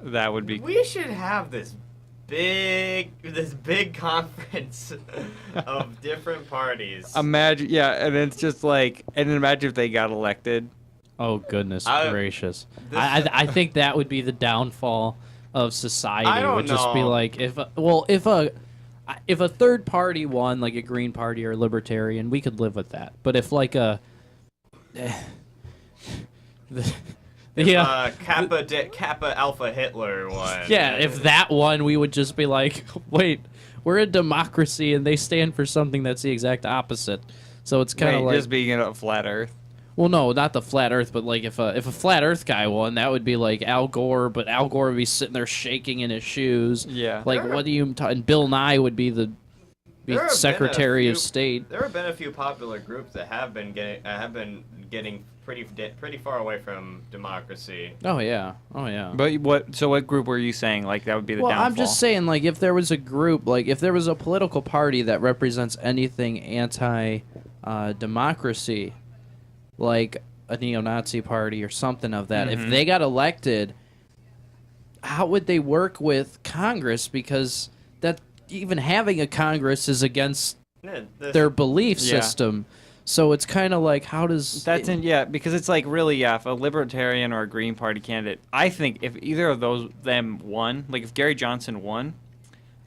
That would be. We should have this big conference of different parties. Imagine, and it's just like, and imagine if they got elected. Oh goodness gracious! I think that would be the downfall of society. Would just be like if a third party won, like a Green Party or a Libertarian, we could live with that. But if like a Kappa Alpha Hitler won. Yeah, if that won, we would just be like, wait, we're a democracy and they stand for something that's the exact opposite. So it's kind of like just being a flat Earth. Well, no, not the flat Earth, but like if a flat Earth guy won, that would be like Al Gore, but Al Gore would be sitting there shaking in his shoes. Yeah. Like what do you? And Bill Nye would be the Secretary of State. There have been a few popular groups that have been getting pretty far away from democracy. Oh yeah. But what group were you saying? Like that would be the downfall? I'm just saying, like if there was a group, like if there was a political party that represents anything anti-democracy. Like a neo-Nazi party or something of that. If they got elected, how would they work with Congress? Because that even having a Congress is against their belief system. So it's kind of like, how does because it's like really if a Libertarian or a Green Party candidate, I think if either of them won, like if Gary Johnson won,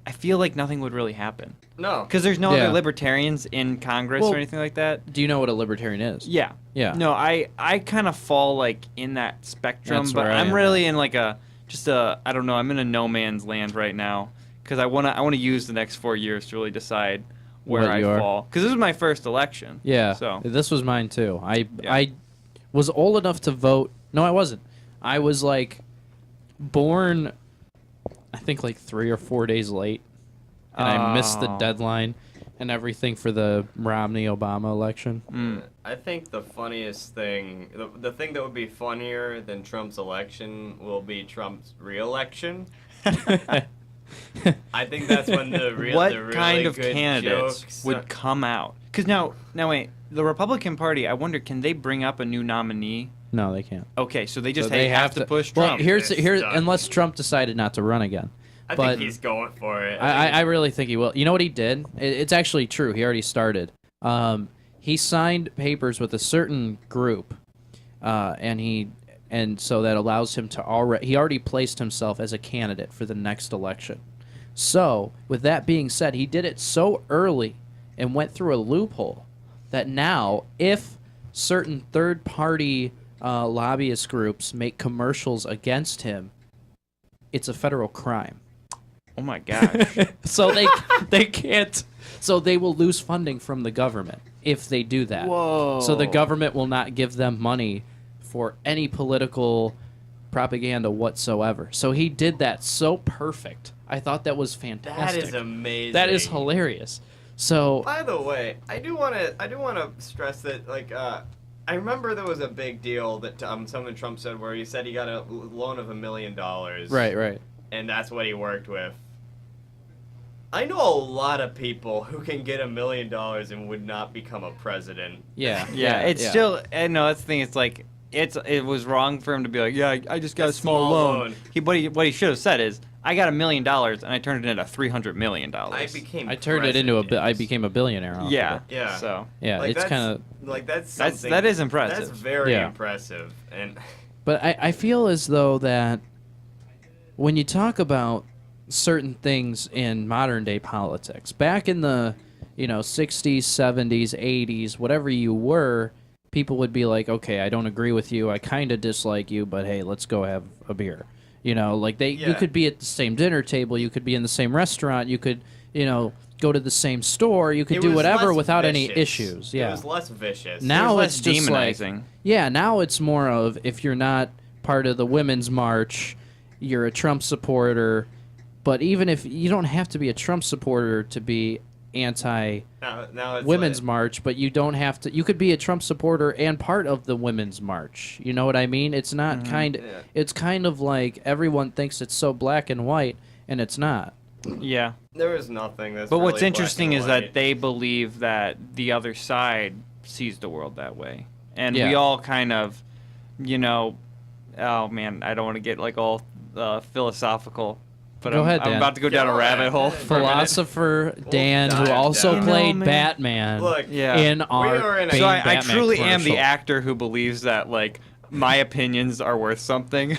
I feel like nothing would really happen. No. Because there's no other libertarians in Congress or anything like that. Do you know what a libertarian is? Yeah. Yeah. No, I kind of fall like in that spectrum, That's but where I I'm am. really in like I don't know, I'm in a no man's land right now because I want to use the next 4 years to really decide where What I you are. fall. Because this is my first election. Yeah. So this was mine too. I was old enough to vote. No, I wasn't. I was like born, I think like 3 or 4 days late. And I missed the deadline and everything for the Romney-Obama election. I think the funniest thing, the thing that would be funnier than Trump's election will be Trump's re-election. I think that's when the really kind of good candidates jokes would come out? Because now wait, the Republican Party, I wonder, can they bring up a new nominee? No, they can't. Okay, so they just So they have to push Trump. Well, here's unless Trump decided not to run again. I think he's going for it. I really think he will. You know what he did? It's actually true. He already started. He signed papers with a certain group, and so that allows him to he already placed himself as a candidate for the next election. So, with that being said, he did it so early and went through a loophole that now, if certain third-party lobbyist groups make commercials against him, it's a federal crime. Oh my gosh. So they can't. So they will lose funding from the government if they do that. Whoa. So the government will not give them money for any political propaganda whatsoever. So he did that so perfect. I thought that was fantastic. That is amazing. That is hilarious. So by the way, I do want to stress that I remember there was a big deal that something Trump said where he said he got a loan of $1 million. Right. And that's what he worked with. I know a lot of people who can get $1 million and would not become a president. Yeah. It's still. And no, that's the thing. It's like it was wrong for him to be like, yeah, I just got a small loan. What he should have said is, I got $1 million and I turned it into $300 million. I became a billionaire. Off Yeah. of it. Yeah. So yeah, like it's kind of that is impressive. That's very impressive. And but I feel as though that when you talk about certain things in modern day politics, back in the 60s, 70s, 80s, whatever you were, people would be like, okay, I don't agree with you, I kind of dislike you, but hey, let's go have a beer. You could be at the same dinner table, you could be in the same restaurant, you could go to the same store, you could do whatever without any issues. Yeah, it was less vicious. Now it's just demonizing. Now it's more of, if you're not part of the Women's March, you're a Trump supporter. But even if you don't have to be a Trump supporter to be anti Now it's women's like, march, but you don't have to. You could be a Trump supporter and part of the women's march. You know what I mean? It's not Yeah. It's kind of like everyone thinks it's so black and white, and it's not. Yeah. there is nothing that's. But what's really black interesting and is white. that they believe that the other side sees the world that way. And we Yeah. all kind of, oh man, I don't want to get like all philosophical, but Go ahead, I'm Dan. about to go down a rabbit hole. for a minute. Philosopher Dan, who dive also down. played man. Batman Look, Yeah. in our are in a- Bane So I Batman truly am the commercial. actor who believes that like my opinions are worth something.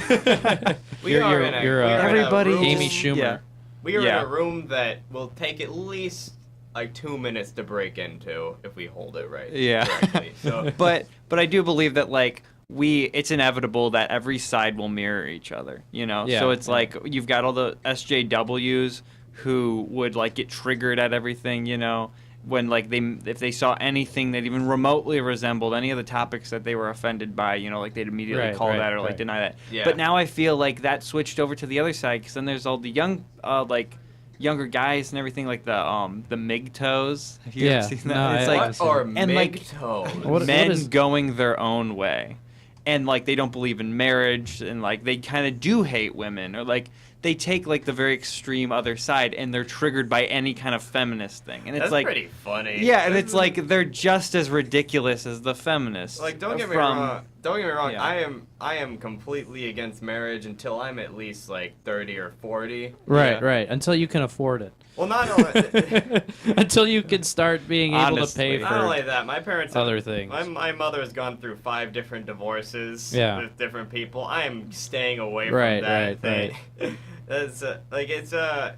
We You're- are you're- in a, you're, we are in a everybody- room- Amy Schumer. Yeah. We are Yeah. in a room that will take at least like 2 minutes to break into if we hold it right. Yeah. correctly. So but I do believe that like it's inevitable that every side will mirror each other, Yeah. So it's like you've got all the SJWs who would like get triggered at everything, when like if they saw anything that even remotely resembled any of the topics that they were offended by, like they'd immediately Right, call right, that or like right. deny that. Yeah. But now I feel like that switched over to the other side because then there's all the young younger guys and everything like the MGTOWs. Have you Yeah. ever seen that? No, It's I- like what are and, like, MGTOWs? What men is- going their own way, and like they don't believe in marriage, and like they kind of do hate women, or like they take like the very extreme other side, and they're triggered by any kind of feminist thing, and it's That's like pretty funny. yeah, and it's like they're just as ridiculous as the feminists. Like don't get me from- wrong. Don't get me wrong. Yeah. I am completely against marriage until I'm at least like 30 or 40. Right, Yeah. right. Until you can afford it. Well, not only Until you can start being able to Honestly. pay not for only that, my parents have- other things. My mother has gone through 5 different divorces Yeah. with different people. I am staying away Right, from that right, thing. That's like it's Well,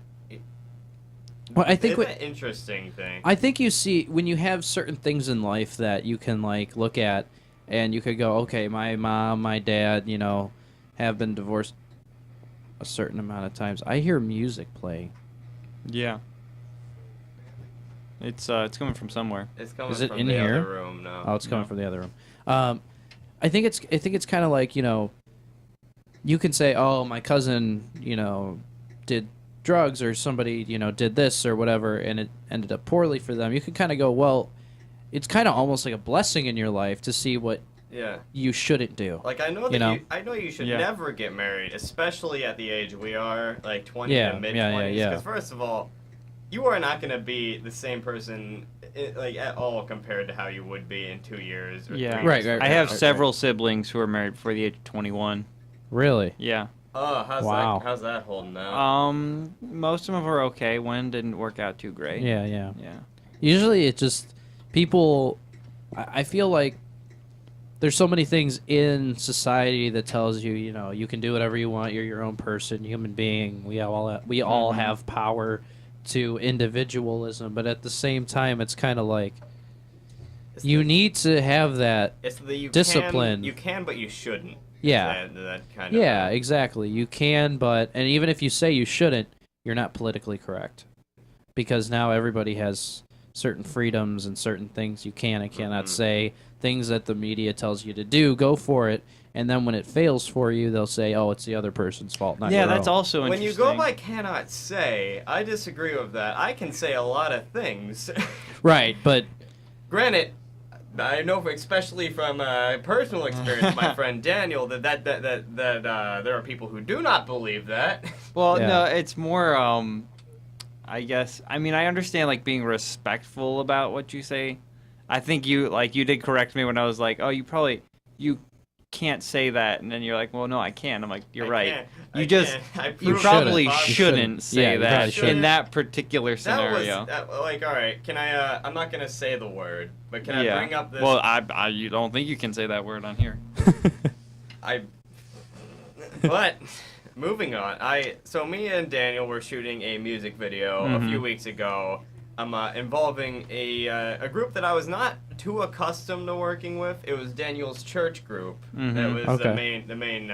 I think it's an interesting thing. I think you see when you have certain things in life that you can like look at, and you could go, okay, my mom, my dad, have been divorced a certain amount of times. I hear music playing. Yeah. It's coming from somewhere. It's coming Is it from in the here? other room. No. Oh, it's coming No. from the other room. I think it's kind of like you can say, oh, my cousin, did drugs, or somebody, did this or whatever, and it ended up poorly for them. You can kind of go, well, it's kind of almost like a blessing in your life to see what Yeah. you shouldn't do. Like I know that I know you should Yeah. never get married, especially at the age we are, like 20 Yeah, to mid yeah, 20s. yeah. Because first of all, you are not going to be the same person like at all compared to how you would be in 2 years. Or Yeah. 3 Right, years right, from I have now. several siblings who are married before the age of 21. Really? Yeah. Oh, Wow. how's that holding out? Most of them are okay. One didn't work out too great. Yeah, yeah. Yeah. Usually it just people I feel like there's so many things in society that tells you, you can do whatever you want, you're your own person, human being. We all have power to individualism, but at the same time it's kind of like you need to have that It's the you discipline. you can, but you shouldn't. Yeah. That kind of. Yeah, exactly. You can, and even if you say you shouldn't, you're not politically correct. Because now everybody has certain freedoms and certain things you can and cannot say, things that the media tells you to do, go for it. And then when it fails for you, they'll say, oh, it's the other person's fault, not Yeah, your that's own. also When interesting. you go by cannot say, I disagree with that. I can say a lot of things. Right, but Granted, I know, especially from personal experience, with my friend Daniel, that there are people who do not believe that. Well, Yeah. no, it's more, I guess, I mean, I understand, like, being respectful about what you say. I think you did correct me when I was like, oh, you can't say that, and then you're like, well, no, I can. I'm like, you're right. You probably shouldn't say Yeah, you probably that shouldn't. in that particular scenario. That was, like, all right, can I, I'm not going to say the word, but can I bring up this? Well, you don't think you can say that word on here. But moving on, so me and Daniel were shooting a music video a few weeks ago. Involving a group that I was not too accustomed to working with. It was Daniel's church group. That was the main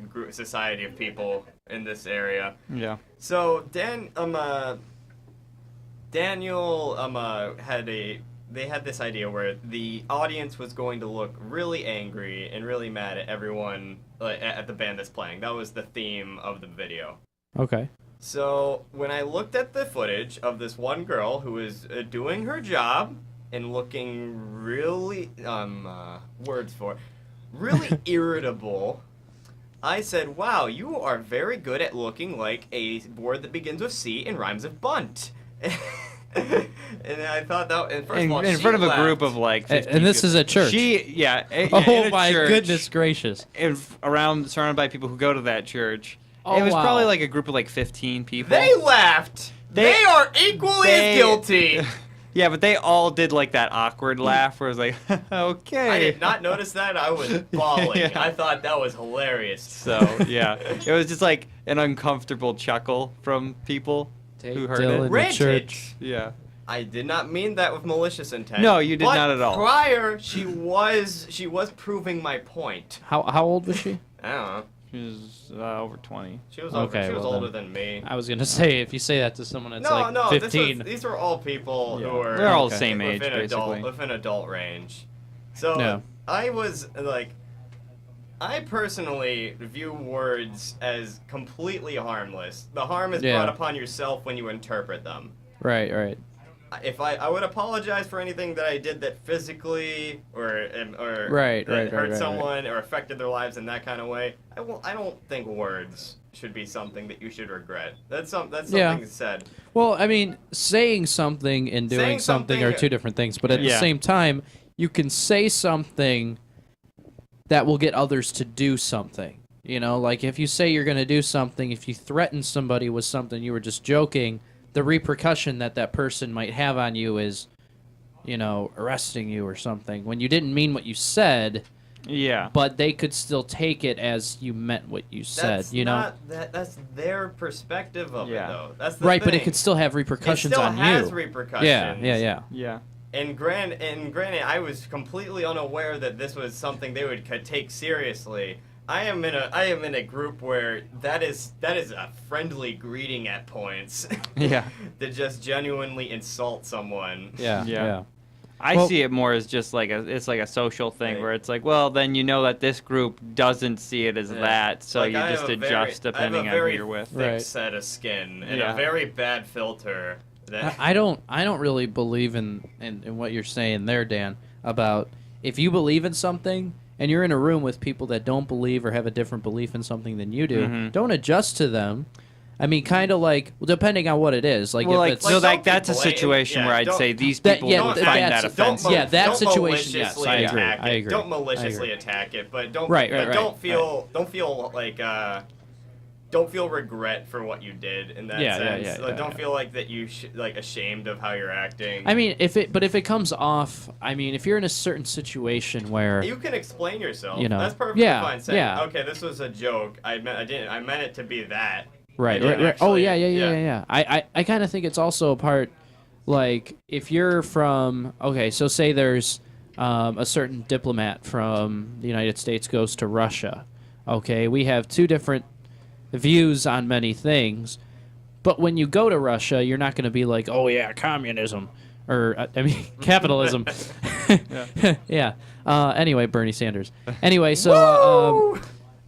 group society of people in this area. Yeah. So Daniel they had this idea where the audience was going to look really angry and really mad at everyone at the band that's playing. That was the theme of the video. Okay. So when I looked at the footage of this one girl who was doing her job and looking really really irritable, I said, "Wow, you are very good at looking like a word that begins with C and rhymes with bunt." And I thought that, and first of all, in she front of a laughed. group of like 50 And this is a church. Yeah, in Oh a my church, goodness gracious! surrounded by people who go to that church. Oh, it was wow. probably like a group of like 15 people. They laughed. They are equally as guilty. Yeah, but they all did like that awkward laugh where it was like, okay. I did not notice that. I was bawling. Yeah. I thought that was hilarious. So, yeah. It was just like an uncomfortable chuckle from people who heard Dylan it. to Granted, church. Yeah. I did not mean that with malicious intent. No, you did but not at all. Prior, she was proving my point. How old was she? I don't know. She was over 20. She was Okay, she was well older then. than me. I was gonna say, if you say that to someone that's No, like no, 15. these were all people Yeah. who were They're all the same age, within basically. within adult range. So Yeah. I was like, I personally view words as completely harmless. The harm is Yeah. brought upon yourself when you interpret them. Right, right. If I would apologize for anything that I did that physically or Right, that right, hurt right, someone or affected their lives in that kind of way. I don't think words should be something that you should regret. That's something Yeah. said. Well, I mean, saying something and doing Saying something are something- two different things, but at the Yeah. same time, you can say something that will get others to do something. You know, like if you say you're going to do something, if you threaten somebody with something, you were just joking, the repercussion that that person might have on you is, you know, arresting you or something when you didn't mean what you said. Yeah. But they could still take it as you meant what you said, That's you know? not, that's their perspective of Yeah. it, though. That's the Right, but it thing. could still have repercussions it still on has you. repercussions. Yeah. Yeah. And granted, I was completely unaware that this was something they could take seriously. I am in a group where that is a friendly greeting at points. Yeah. To just genuinely insult someone. Yeah. I Well- see it more as just like it's like a social thing Right. where it's like, well, then you know that this group doesn't see it as Yeah. that, so Like, you I just have a adjust very- depending I have on a very who you're with. thick Right. set of skin and Yeah. a very bad filter. That I don't really believe in what you're saying there, Dan, about if you believe in something and you're in a room with people that don't believe or have a different belief in something than you do, Mhm. don't adjust to them. I mean, kind of like, well, depending on what it is. Like, Well, if like, it's... so don't like be that's a blatant. situation Yeah, where I'd don't- say these That- people yeah, would th- find that's- that don't offensive. Yeah, that don't situation, yes, maliciously I agree, attack I it. agree, Don't maliciously I agree. attack it, but don't Right, but right, don't right, feel like don't feel regret for what you did in that Yeah, sense. yeah, Like, yeah, don't yeah. feel like that you like ashamed of how you're acting. I mean, if it comes off, I mean, if you're in a certain situation where... you can explain yourself. You know, That's perfectly yeah, fine. Saying, yeah. okay, this was a joke. I meant it to be that. Right, I right, didn't right. Oh, actually- yeah. I kind of think it's also a part, like, if you're from, okay, so say there's a certain diplomat from the United States goes to Russia. Okay, we have two different views on many things, but when you go to Russia, you're not going to be like, oh, yeah, communism, or, I mean, capitalism. Yeah. Anyway, Bernie Sanders. Anyway, so...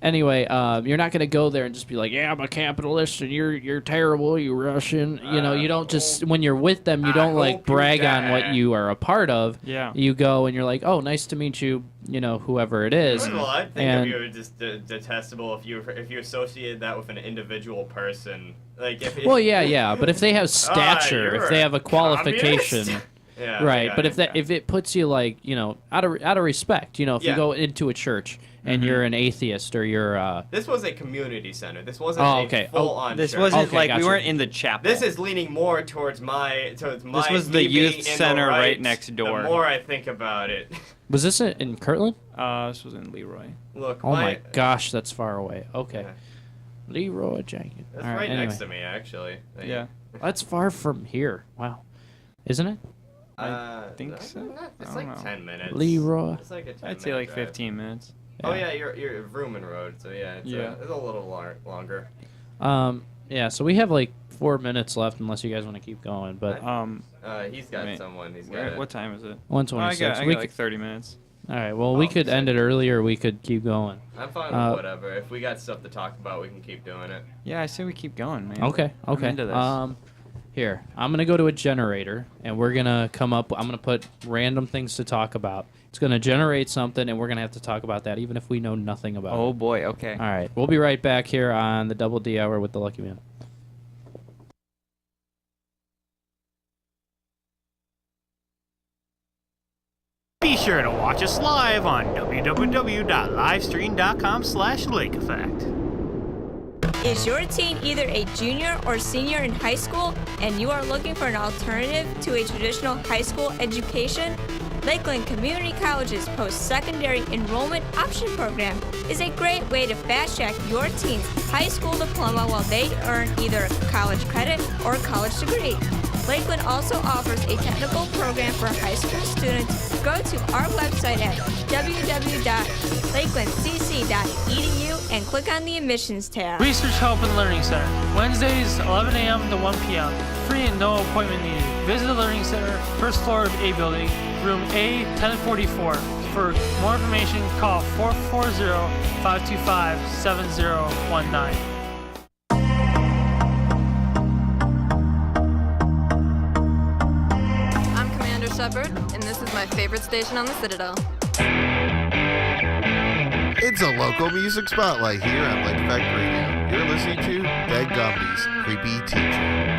Anyway, you're not gonna go there and just be like, "Yeah, I'm a capitalist, and you're terrible, you Russian." You know, you don't just when you're with them, you don't like hope you brag on die. what you are a part of. Yeah. You go and you're like, "Oh, nice to meet you." You know, whoever it is. First of all, I think And- of you as just detestable if you associated that with an individual person. Like if Well, yeah, but if they have stature, you're if they have a communist. qualification. Yeah, I Right, got but it. if it puts you like, you know, out of respect, you know, if you Yeah. go into a church and you're an atheist or you're This was a community center. This wasn't Oh, a okay. full-on This church. wasn't Okay, like gotcha. we weren't in the chapel. This is leaning more towards my. This was me the youth being in the center right right next door. The more I think about it, Was this in Kirtland? This was in Leroy. look. Oh my gosh, that's far away. Okay. Yeah. Leroy Jenkins. That's All right anyway. next to me, actually. Yeah. That's far from here. Wow. Isn't it? I think so. It's I like don't know. 10 minutes. Leroy. It's like a 10 I'd say like 15 minutes. Oh yeah, you're Vrooman Road, so yeah, it's Yeah. it's a little longer. Yeah, so we have like 4 minutes left unless you guys want to keep going, but He's got someone. He's got. What time is it? 126. I got like 30 minutes. All right. Well, we could end it earlier. Or we could keep going. I'm fine with whatever. If we got stuff to talk about, we can keep doing it. Yeah, I say we keep going, man. Okay. I'm Okay. into this. Here, I'm gonna go to a generator, and we're gonna come up. I'm gonna put random things to talk about. It's gonna generate something, and we're gonna have to talk about that, even if we know nothing about it. Oh boy. Okay. All right. We'll be right back here on the Double D Hour with the Lucky Man. Be sure to watch us live on www.livestream.com/lakeeffect. Is your teen either a junior or senior in high school and you are looking for an alternative to a traditional high school education? Lakeland Community College's post-secondary enrollment option program is a great way to fast-track your teen's high school diploma while they earn either a college credit or a college degree. Lakeland also offers a technical program for high school students. Go to our website at www.lakelandcc.edu and click on the admissions tab. Research Help and Learning Center. Wednesdays, 11 a.m. to 1 p.m. Free and no appointment needed. Visit the Learning Center, first floor of A building, room A 1044. For more information, call 440-525-7019. Shepard, and this is my favorite station on the Citadel. It's a local music spotlight here on Lake Effect Radio. You're listening to Dead Gumby's Creepy Teacher.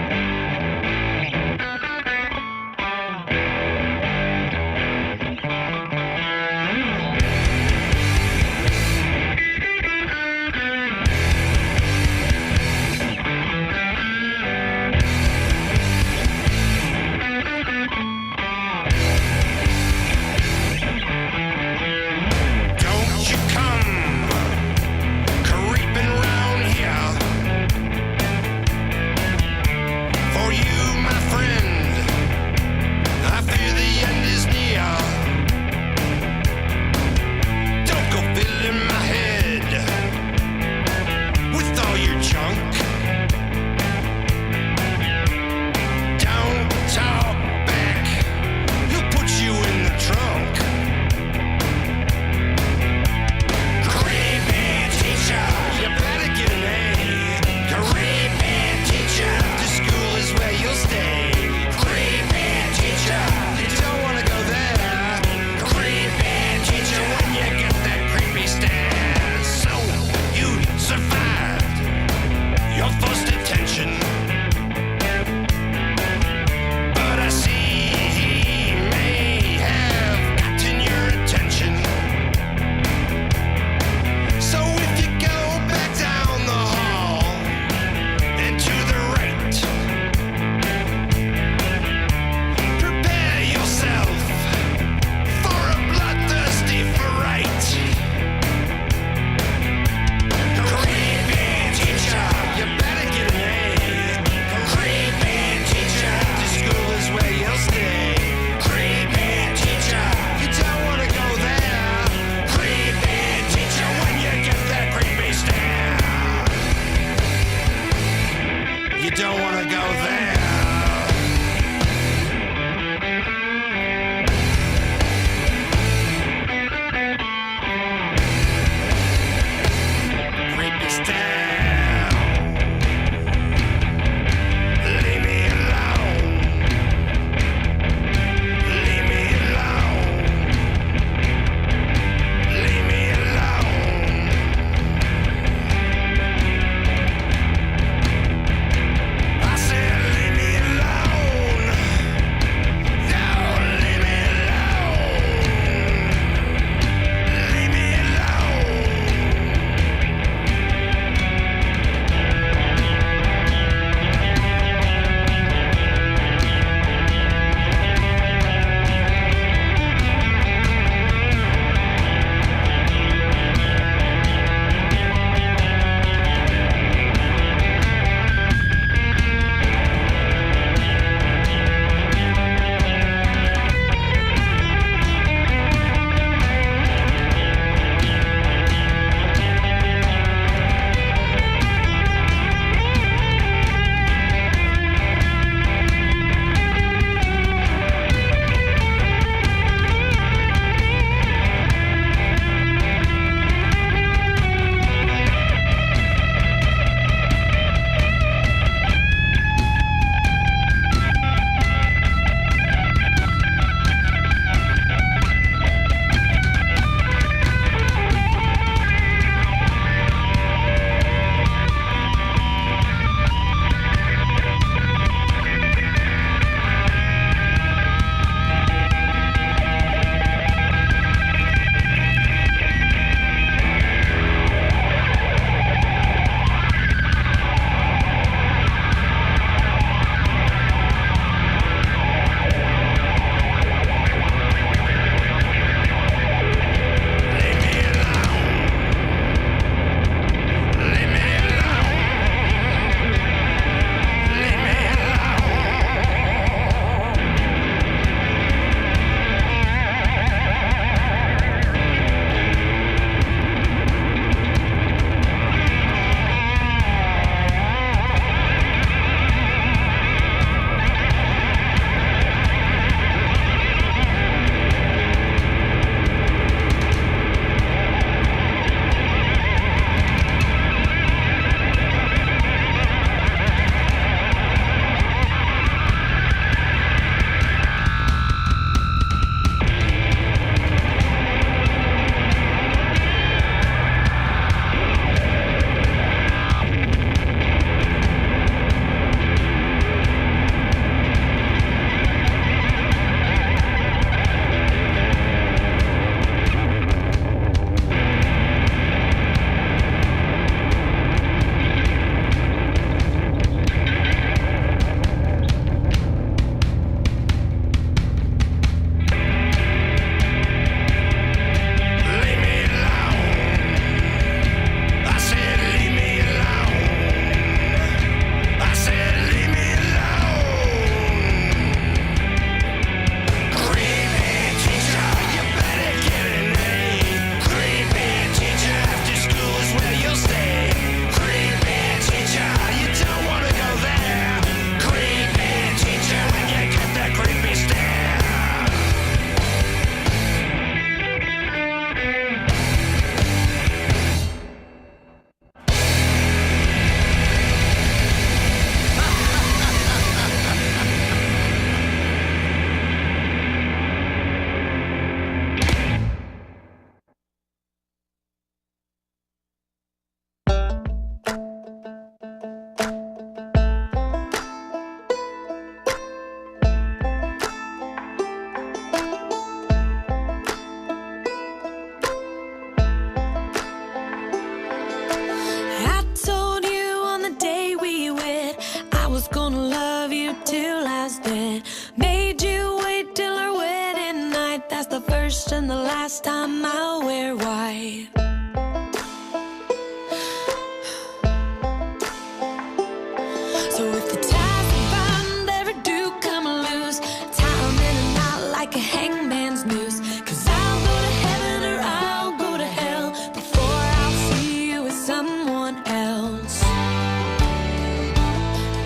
the first and the last time I'll wear white. So if the ties I find ever do come loose, tie 'em in a knot like a hangman's noose. 'Cause I'll go to heaven or I'll go to hell before I'll see you with someone else.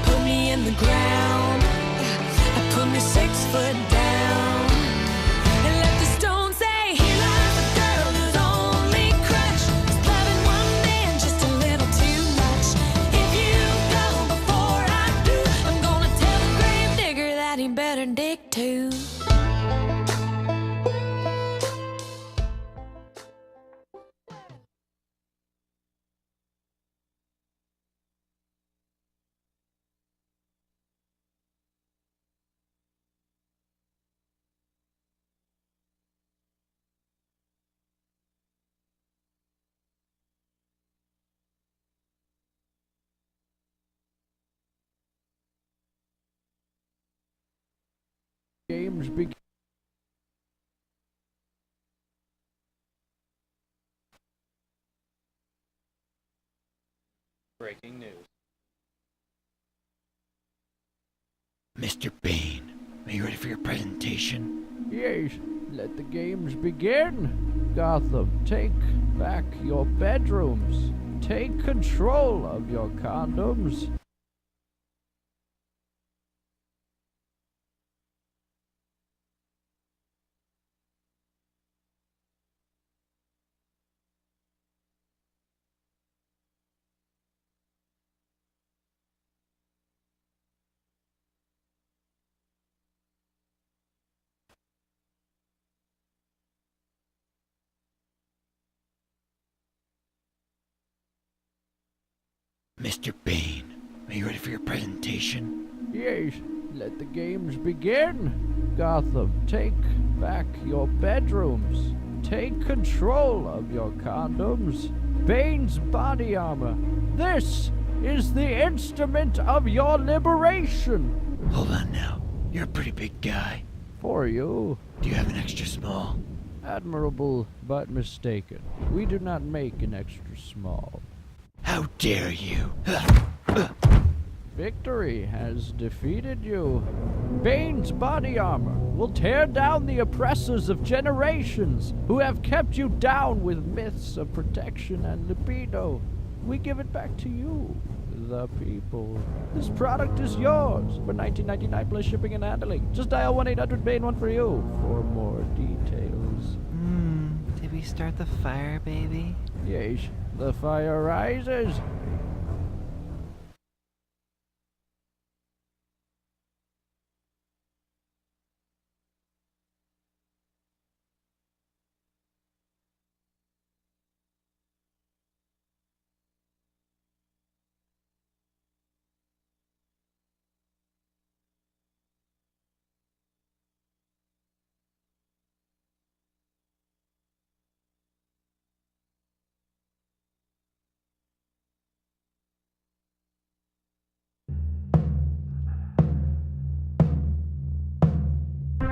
Put me in the ground, I put me 6 foot down, and let the stone say, here lies a girl whose only crutch is loving one man just a little too much. If you go before I do, I'm gonna tell the grave digger that he better dig too. Games begin. Breaking news. Mr. Bane, are you ready for your presentation? Yes, let the games begin. Gotham, take back your bedrooms. Take control of your condoms. Mr. Bane, are you ready for your presentation? Yes, let the games begin. Gotham, take back your bedrooms. Take control of your condoms. Bane's body armor. This is the instrument of your liberation. Hold on now. You're a pretty big guy. For you. Do you have an extra small? Admirable, but mistaken. We do not make an extra small. How dare you? Victory has defeated you. Bane's body armor will tear down the oppressors of generations who have kept you down with myths of protection and libido. We give it back to you, the people. This product is yours for $19.99 plus shipping and handling. Just dial 1-800-BANE1 for you for more details. Did we start the fire, baby? Yes, the fire rises.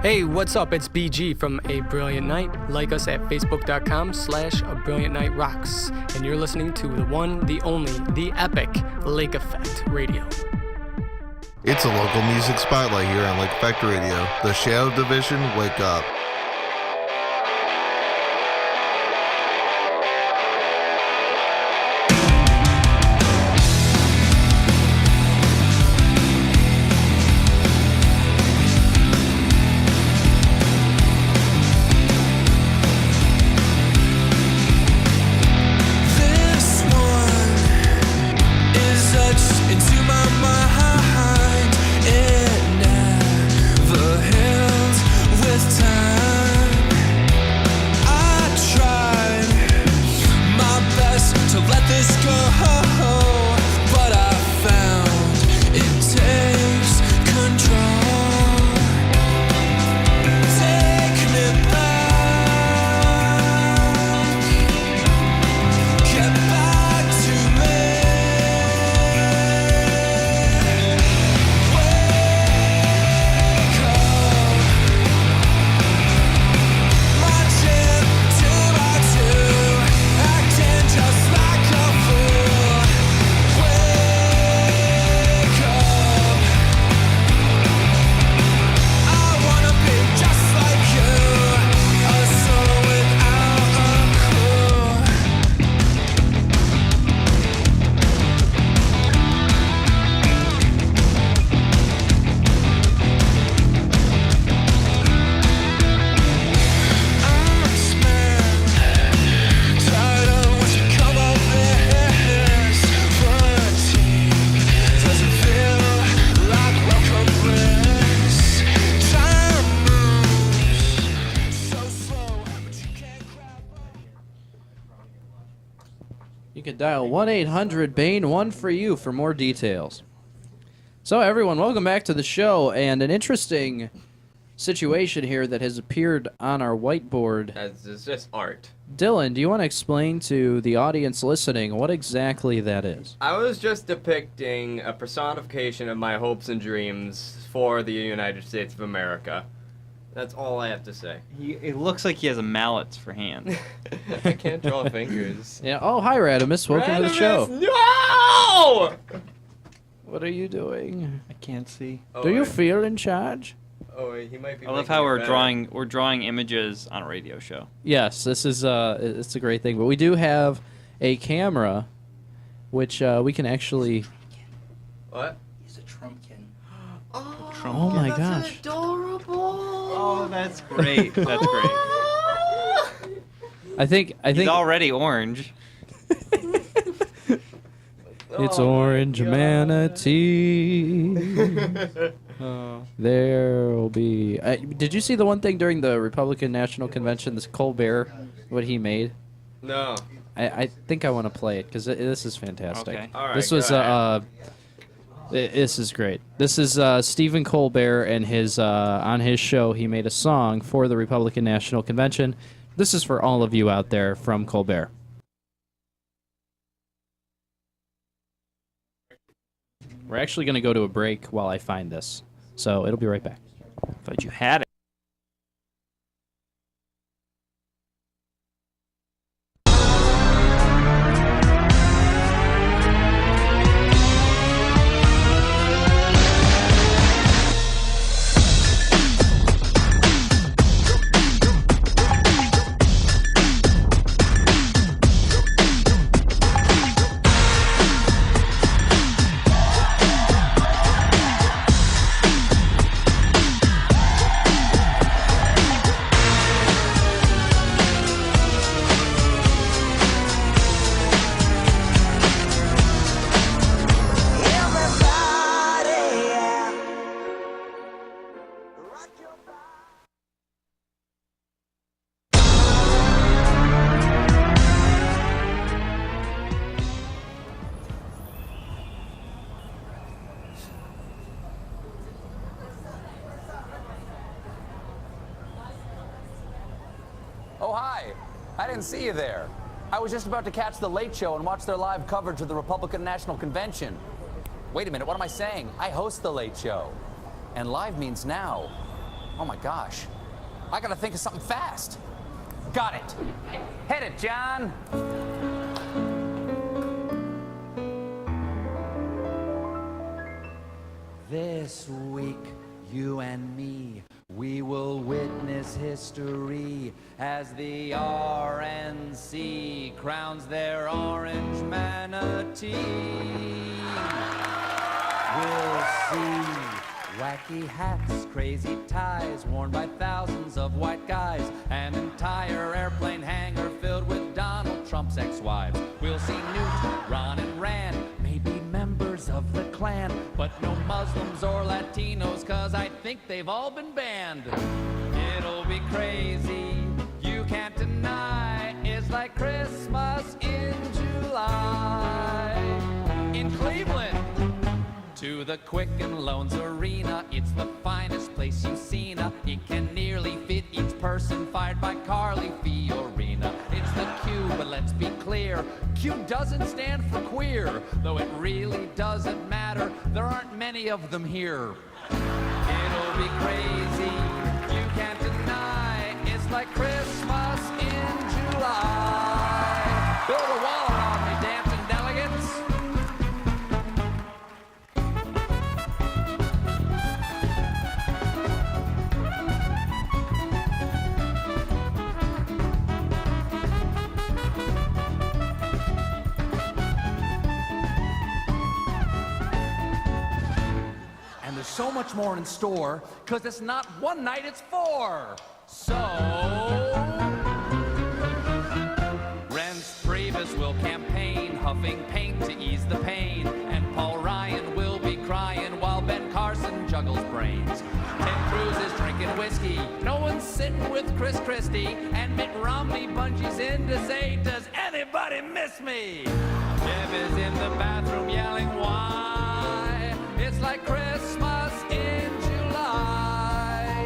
Hey, what's up? It's BG from A Brilliant Night. Like us at facebook.com/ABrilliantNightRocks. And you're listening to the one, the only, the epic Lake Effect Radio. It's a local music spotlight here on Lake Effect Radio. The Shadow Division, wake up. Time You can dial 1-800-BANE-1 for you for more details. So everyone, welcome back to the show, and an interesting situation here that has appeared on our whiteboard. It's just art. Dylan, do you want to explain to the audience listening what exactly that is? I was just depicting a personification of my hopes and dreams for the United States of America. That's all I have to say. It looks like he has a mallets for hands. I can't draw fingers. Yeah. Oh, hi, Radimus. Welcome to the show. No! What are you doing? I can't see. Do you feel in charge? Oh, wait, he might be. I love how we're drawing images on a radio show. Yes, this is it's a great thing. But we do have a camera, which we can actually. What? He's a Trumpkin. Oh my gosh! Adorable. Oh, that's great. That's great. I think He's already orange. It's orange manatee. There will be. Did you see the one thing during the Republican National Convention? This Colbert, what he made. No. I think I want to play it because this is fantastic. Okay. All right, This was this is great. This is Stephen Colbert and his on his show. He made a song for the Republican National Convention. This is for all of you out there from Colbert. We're actually going to go to a break while I find this, so it'll be right back. Thought you had it. Oh, hi. I didn't see you there. I was just about to catch The Late Show and watch their live coverage of the Republican National Convention. Wait a minute, what am I saying? I host The Late Show. And live means now. Oh my gosh. I gotta think of something fast. Got it. Hit it, John. This week, you and me, we will witness history as the RNC crowns their orange manatee. We'll see wacky hats, crazy ties worn by thousands of white guys, an entire airplane hangar filled with Donald Trump's ex-wives. We'll see Newt, Ron, and Rand, maybe members of the Klan, but no Muslims or Latinos, cause I think they've all been banned. It'll be crazy, you can't deny, it's like Christmas in July. In Cleveland, to the Quicken Loans Arena, it's the finest place you've seen. It can nearly fit each person fired by Carly Fiorina. It's the Q, but let's be clear, Q doesn't stand for queer, though it really doesn't matter, there aren't many of them here. It'll be crazy, you can't deny, it's like Christmas in July. Build a wall around me, dancing delegates. And there's so much more in store, because it's not one night, it's four. So, Reince Priebus will campaign, huffing paint to ease the pain. And Paul Ryan will be crying while Ben Carson juggles brains. Ted Cruz is drinking whiskey, no one's sitting with Chris Christie, and Mitt Romney bungees in to say, does anybody miss me? Jeff is in the bathroom yelling, why? It's like Christmas in July.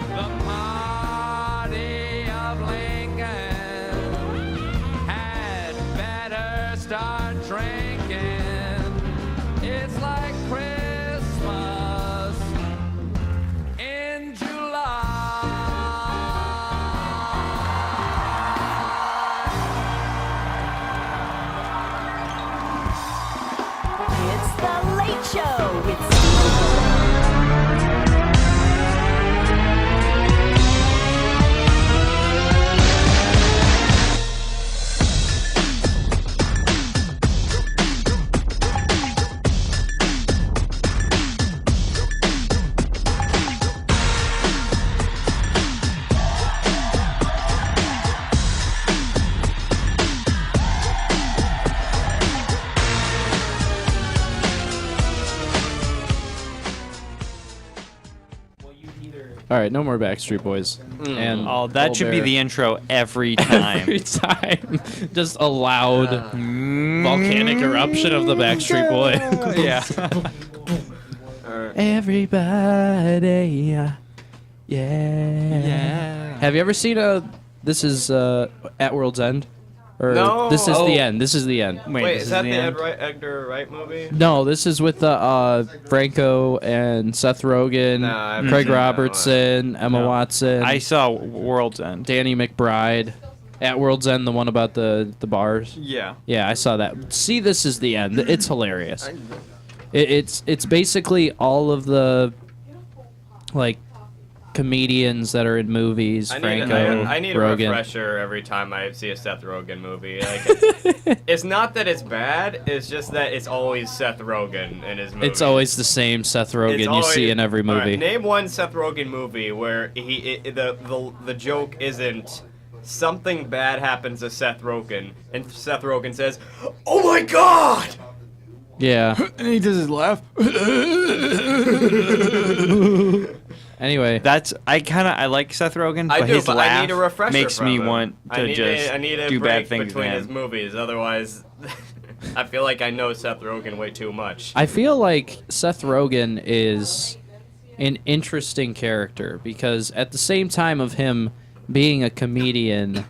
The party of Lincoln had better start drinking. It's like Christmas in It's the Late Show with All right, no more Backstreet Boys. And Oh, that should be Colbert. the intro every time. Every time. Just a loud volcanic eruption of the Backstreet Boy. Yeah. Everybody. Yeah. Have you ever seen this is At World's End? Or No. This is Oh. the end. This is the end. Wait, is that the Edgar Wright movie? No, this is with Franco and Seth Rogen, Nah, I haven't Craig seen that Robertson, Emma No. Watson. I saw World's End. Danny McBride. At World's End, the one about the bars. Yeah. Yeah, I saw that. See, this is the end. It's hilarious. It's basically all of the like comedians that are in movies. Franco, I need a Rogen. refresher every time I see a Seth Rogen movie. Like, it's not that it's bad, it's just that it's always Seth Rogen in his movie. It's always the same Seth Rogen you see in every movie. Name one Seth Rogen movie where the joke isn't something bad happens to Seth Rogen and Seth Rogen says, "Oh my God!" Yeah. And he does his laugh. Anyway, I like Seth Rogen, I but do, his but laugh I need a refresher makes from me him. want to I need a do break bad things. between Man. his movies. Otherwise, I feel like I know Seth Rogen way too much. I feel like Seth Rogen is an interesting character because at the same time of him being a comedian,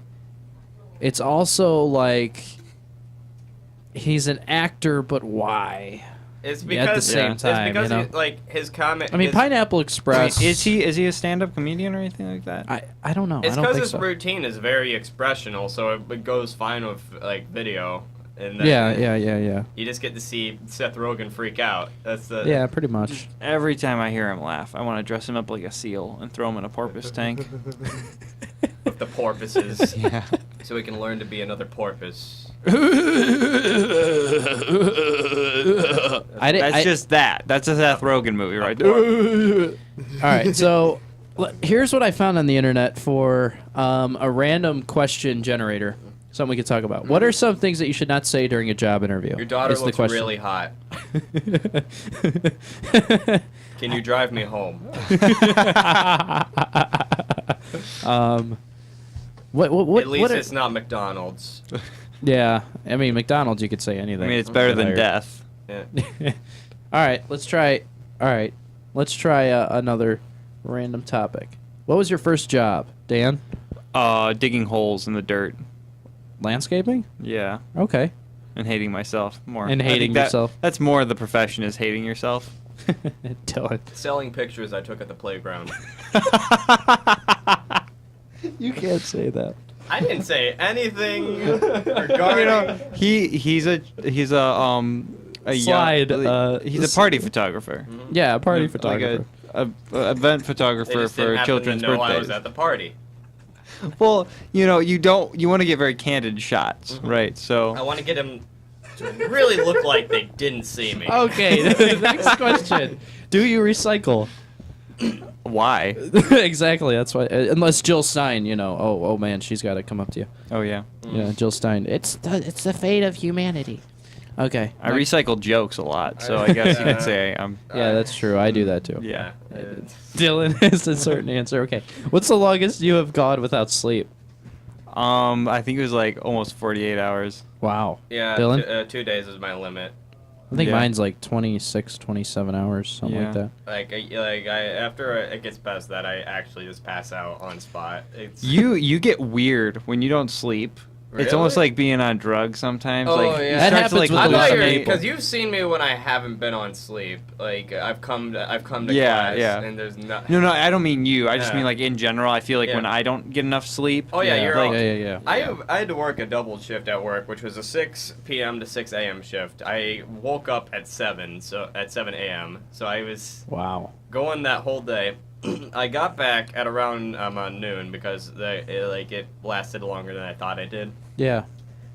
it's also like he's an actor, but why? It's At the because same time, it's because you know? like his comment. I mean, his, Pineapple Express. Wait, is he a stand-up comedian or anything like that? I don't know. It's I don't because think his so. routine is very expressional, so it goes fine with like video. And then Yeah. You just get to see Seth Rogen freak out. That's the Yeah, pretty much. Every time I hear him laugh, I want to dress him up like a seal and throw him in a porpoise tank. with the porpoises. Yeah. So we can learn to be another porpoise. That's just that. That's a Seth Rogen movie right there. All right, so here's what I found on the internet for a random question generator. Something we could talk about. What are some things that you should not say during a job interview? Your daughter is the looks question. really hot. Can you drive me home? What? At least it's not McDonald's. Yeah, I mean McDonald's. You could say anything. I mean, it's better than Hired. death. Yeah. All right, let's try. All right, let's try another random topic. What was your first job, Dan? Digging holes in the dirt. Landscaping? Yeah. Okay. And hating myself more. And I hating think yourself. That's more the profession is hating yourself. Dylan. Selling pictures I took at the playground. You can't say that. I didn't say anything regarding. He's a Slide, he's a party photographer. Yeah, a party Like photographer. a event They photographer just didn't for happen children's to know I birthdays. was at the party. Well, you want to get very candid shots, right? So I want to get them to really look like they didn't see me. Okay, the next question. Do you recycle? Why? Exactly, that's why. Unless Jill Stein, oh man, she's got to come up to you. Oh yeah. Yeah, Jill Stein. It's the fate of humanity. Okay. I recycle jokes a lot, so I guess you could say I'm. Yeah, that's true. I do that too. Yeah. Dylan has a certain answer. Okay. What's the longest you have gone without sleep? I think it was like almost 48 hours. Wow. Yeah, Dylan? 2 days is my limit. I think mine's like 26, 27 hours, something like that. After it gets past that, I actually just pass out on spot. It's You get weird when you don't sleep. It's almost Really? like being on drugs sometimes. Oh, like, yeah. you That start happens to, with like, hallucinate. because you've seen me when I haven't been on sleep. Like I've come to Yeah, class yeah. and there's no. No, I don't mean you. I just Yeah. mean like in general. I feel like Yeah. when I don't get enough sleep. Oh yeah, you're like, yeah. I had to work a double shift at work, which was a 6 p.m. to 6 a.m. shift. I woke up at 7 a.m. So I was Wow. going that whole day. I got back at around noon because it lasted longer than I thought it did. Yeah.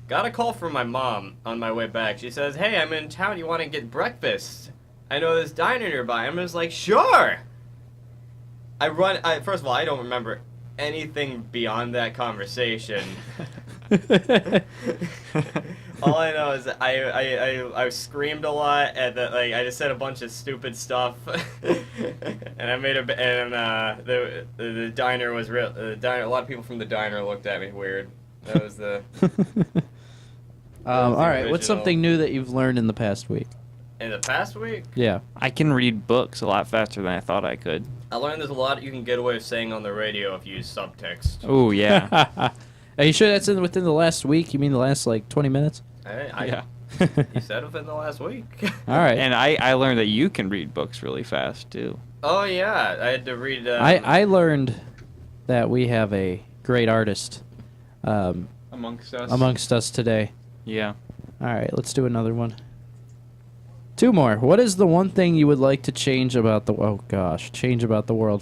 Got a call from my mom on my way back. She says, "Hey, I'm in town. You want to get breakfast? I know this diner nearby." I'm just like, "Sure." First of all, I don't remember anything beyond that conversation. All I know is that I screamed a lot and that I just said a bunch of stupid stuff, and I made the diner was real. The diner, a lot of people from the diner looked at me weird. That was the. All right. What's original. something new that you've learned in the past week? In the past week, Yeah. I can read books a lot faster than I thought I could. I learned there's a lot you can get away with saying on the radio if you use subtext. Oh yeah. Are you sure that's within the last week? You mean the last like 20 minutes? Yeah. You said within the last week. All right. And I learned that you can read books really fast too. Oh yeah, I had to read. I learned that we have a great artist Amongst us. today. Yeah. All right, let's do another one. 2 more. What is the one thing you would like to change about the world?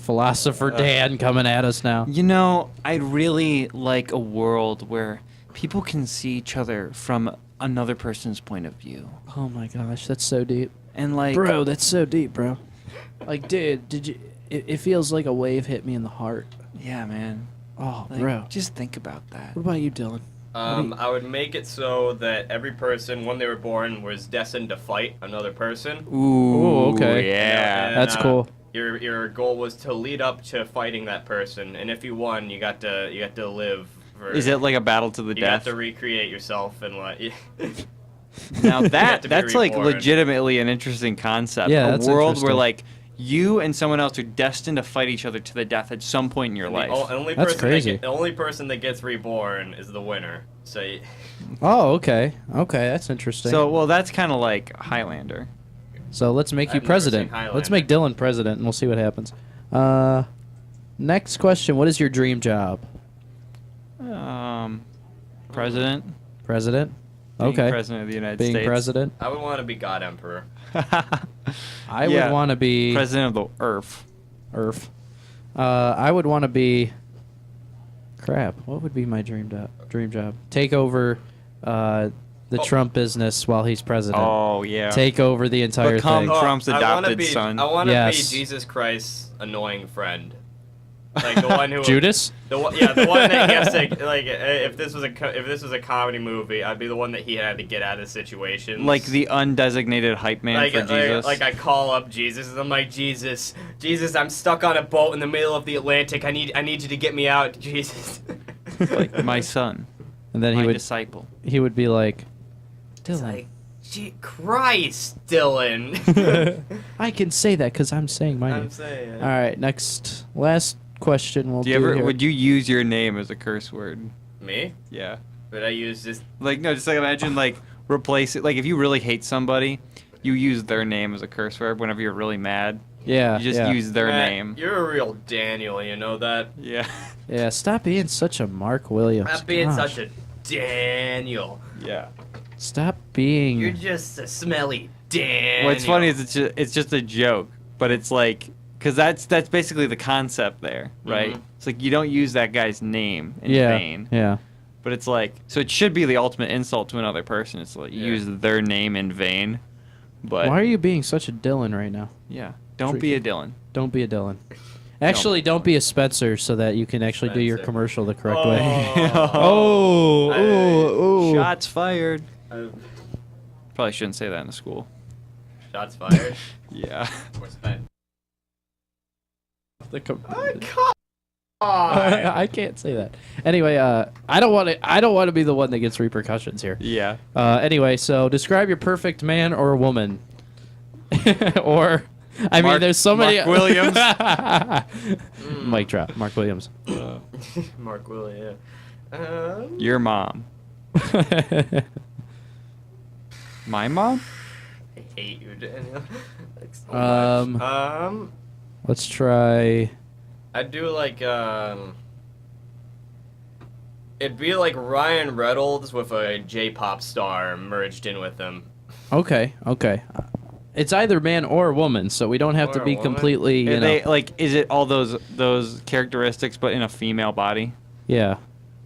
Philosopher Dan coming at us now. You know, I'd really like a world where people can see each other from another person's point of view. Oh my gosh, that's so deep. And like, Bro, that's so deep, bro. Like, dude, did you? It feels like a wave hit me in the heart. yeah, man. Oh, Like, bro. just think about that. What about you, Dylan? I would make it so that every person, when they were born, was destined to fight another person. Ooh, okay. Yeah. And, That's cool. Your goal was to lead up to fighting that person, and if you won, you got to live. Is it like a battle to the You have death? to recreate yourself and what? Now You have to be that's like reborn. legitimately an interesting concept. Yeah, a that's world where interesting. like you and someone else are destined to fight each other to the death at some point in your life. That's crazy. The only person that gets reborn is the winner. So. Oh, okay. Okay, that's interesting. So, well, that's kind of like Highlander. So let's make you I've never president. seen Highlander. Let's make Dylan president, and we'll see what happens. Next question. What is your dream job? President. President? Being Okay. president of the United Being States. president? I would want to be God Emperor. I Yeah, would want to be... president of the Earth. Earth. I would want to be... Crap. What would be my dream job? Take over the Trump business while he's president. Oh, yeah. Take over the entire Become thing. Trump's adopted son. I want to Yes. be Jesus Christ's annoying friend. Like the one who Judas? the one that he has to like. If this was a comedy movie, I'd be the one that he had to get out of situations. Like the undesignated hype man for Jesus. Like I call up Jesus and I'm like, Jesus, I'm stuck on a boat in the middle of the Atlantic. I need you to get me out, Jesus. Like my son. And then my he would disciple. He would be like, It's Dylan. like, Christ, Dylan. I can say that because I'm saying my name. I'm saying. All right, last question we'll do here. Would you use your name as a curse word? Me? Yeah. But I use this. Like no, just like imagine like replace it. Like if you really hate somebody, you use their name as a curse word whenever you're really mad. Yeah. You just yeah. use their Matt, name. You're a real Daniel, you know that? Yeah. Yeah, stop being such a Mark Williams. Stop being Gosh. such a Daniel. Yeah. Stop being... You're just a smelly Daniel. What's funny is it's just a joke, but it's like because that's basically the concept there, right? Mhm. It's like you don't use that guy's name in Yeah, vain. yeah. But it's like so it should be the ultimate insult to another person. It's like you use their name in vain. But Why are you being such a Dylan right now? Yeah. Don't be a Dylan. Don't be a Dylan. Actually, don't be a Spencer so that you can actually do your commercial the correct way. Oh, Shots fired. Probably shouldn't say that in a school. Shots fired. Yeah. What's that? I can't say that. Anyway, I don't want to be the one that gets repercussions here. Yeah. Anyway, so describe your perfect man or woman. Or I mean, there's so many. Mark Williams. Mic drop. Mark Williams. Mark Williams. Your mom. My mom? I hate you, Daniel. Like, so much. Let's try. I'd do like it'd be like Ryan Reynolds with a J-pop star merged in with him. Okay. It's either man or woman, so we don't have to be completely. You know. Like, is it all those characteristics, but in a female body? Yeah.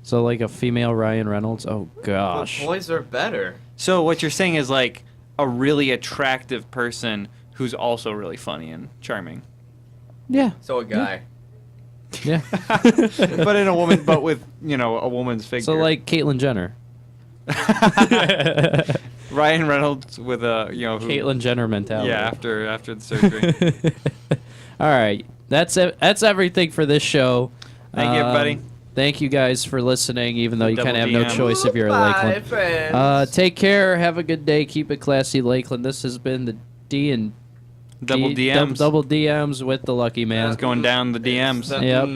So like a female Ryan Reynolds. Oh gosh. But boys are better. So what you're saying is like a really attractive person who's also really funny and charming. Yeah. So a guy. Yeah. But in a woman, but with a woman's figure. So like Caitlyn Jenner. Ryan Reynolds with a Caitlyn Jenner mentality. Yeah, after the surgery. All right, that's it. That's everything for this show. Thank you, everybody. Thank you guys for listening, even though you Double kind of have no DM. choice if you're a Bye, Lakeland. friends. Take care. Have a good day. Keep it classy, Lakeland. This has been the Double DMs. Double DMs with the Lucky Man. It's going down the DMs. Yep.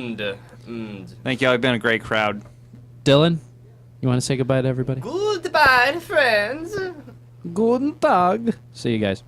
Thank y'all. You've been a great crowd. Dylan, you want to say goodbye to everybody? Goodbye, friends. Guten Tag. See you guys.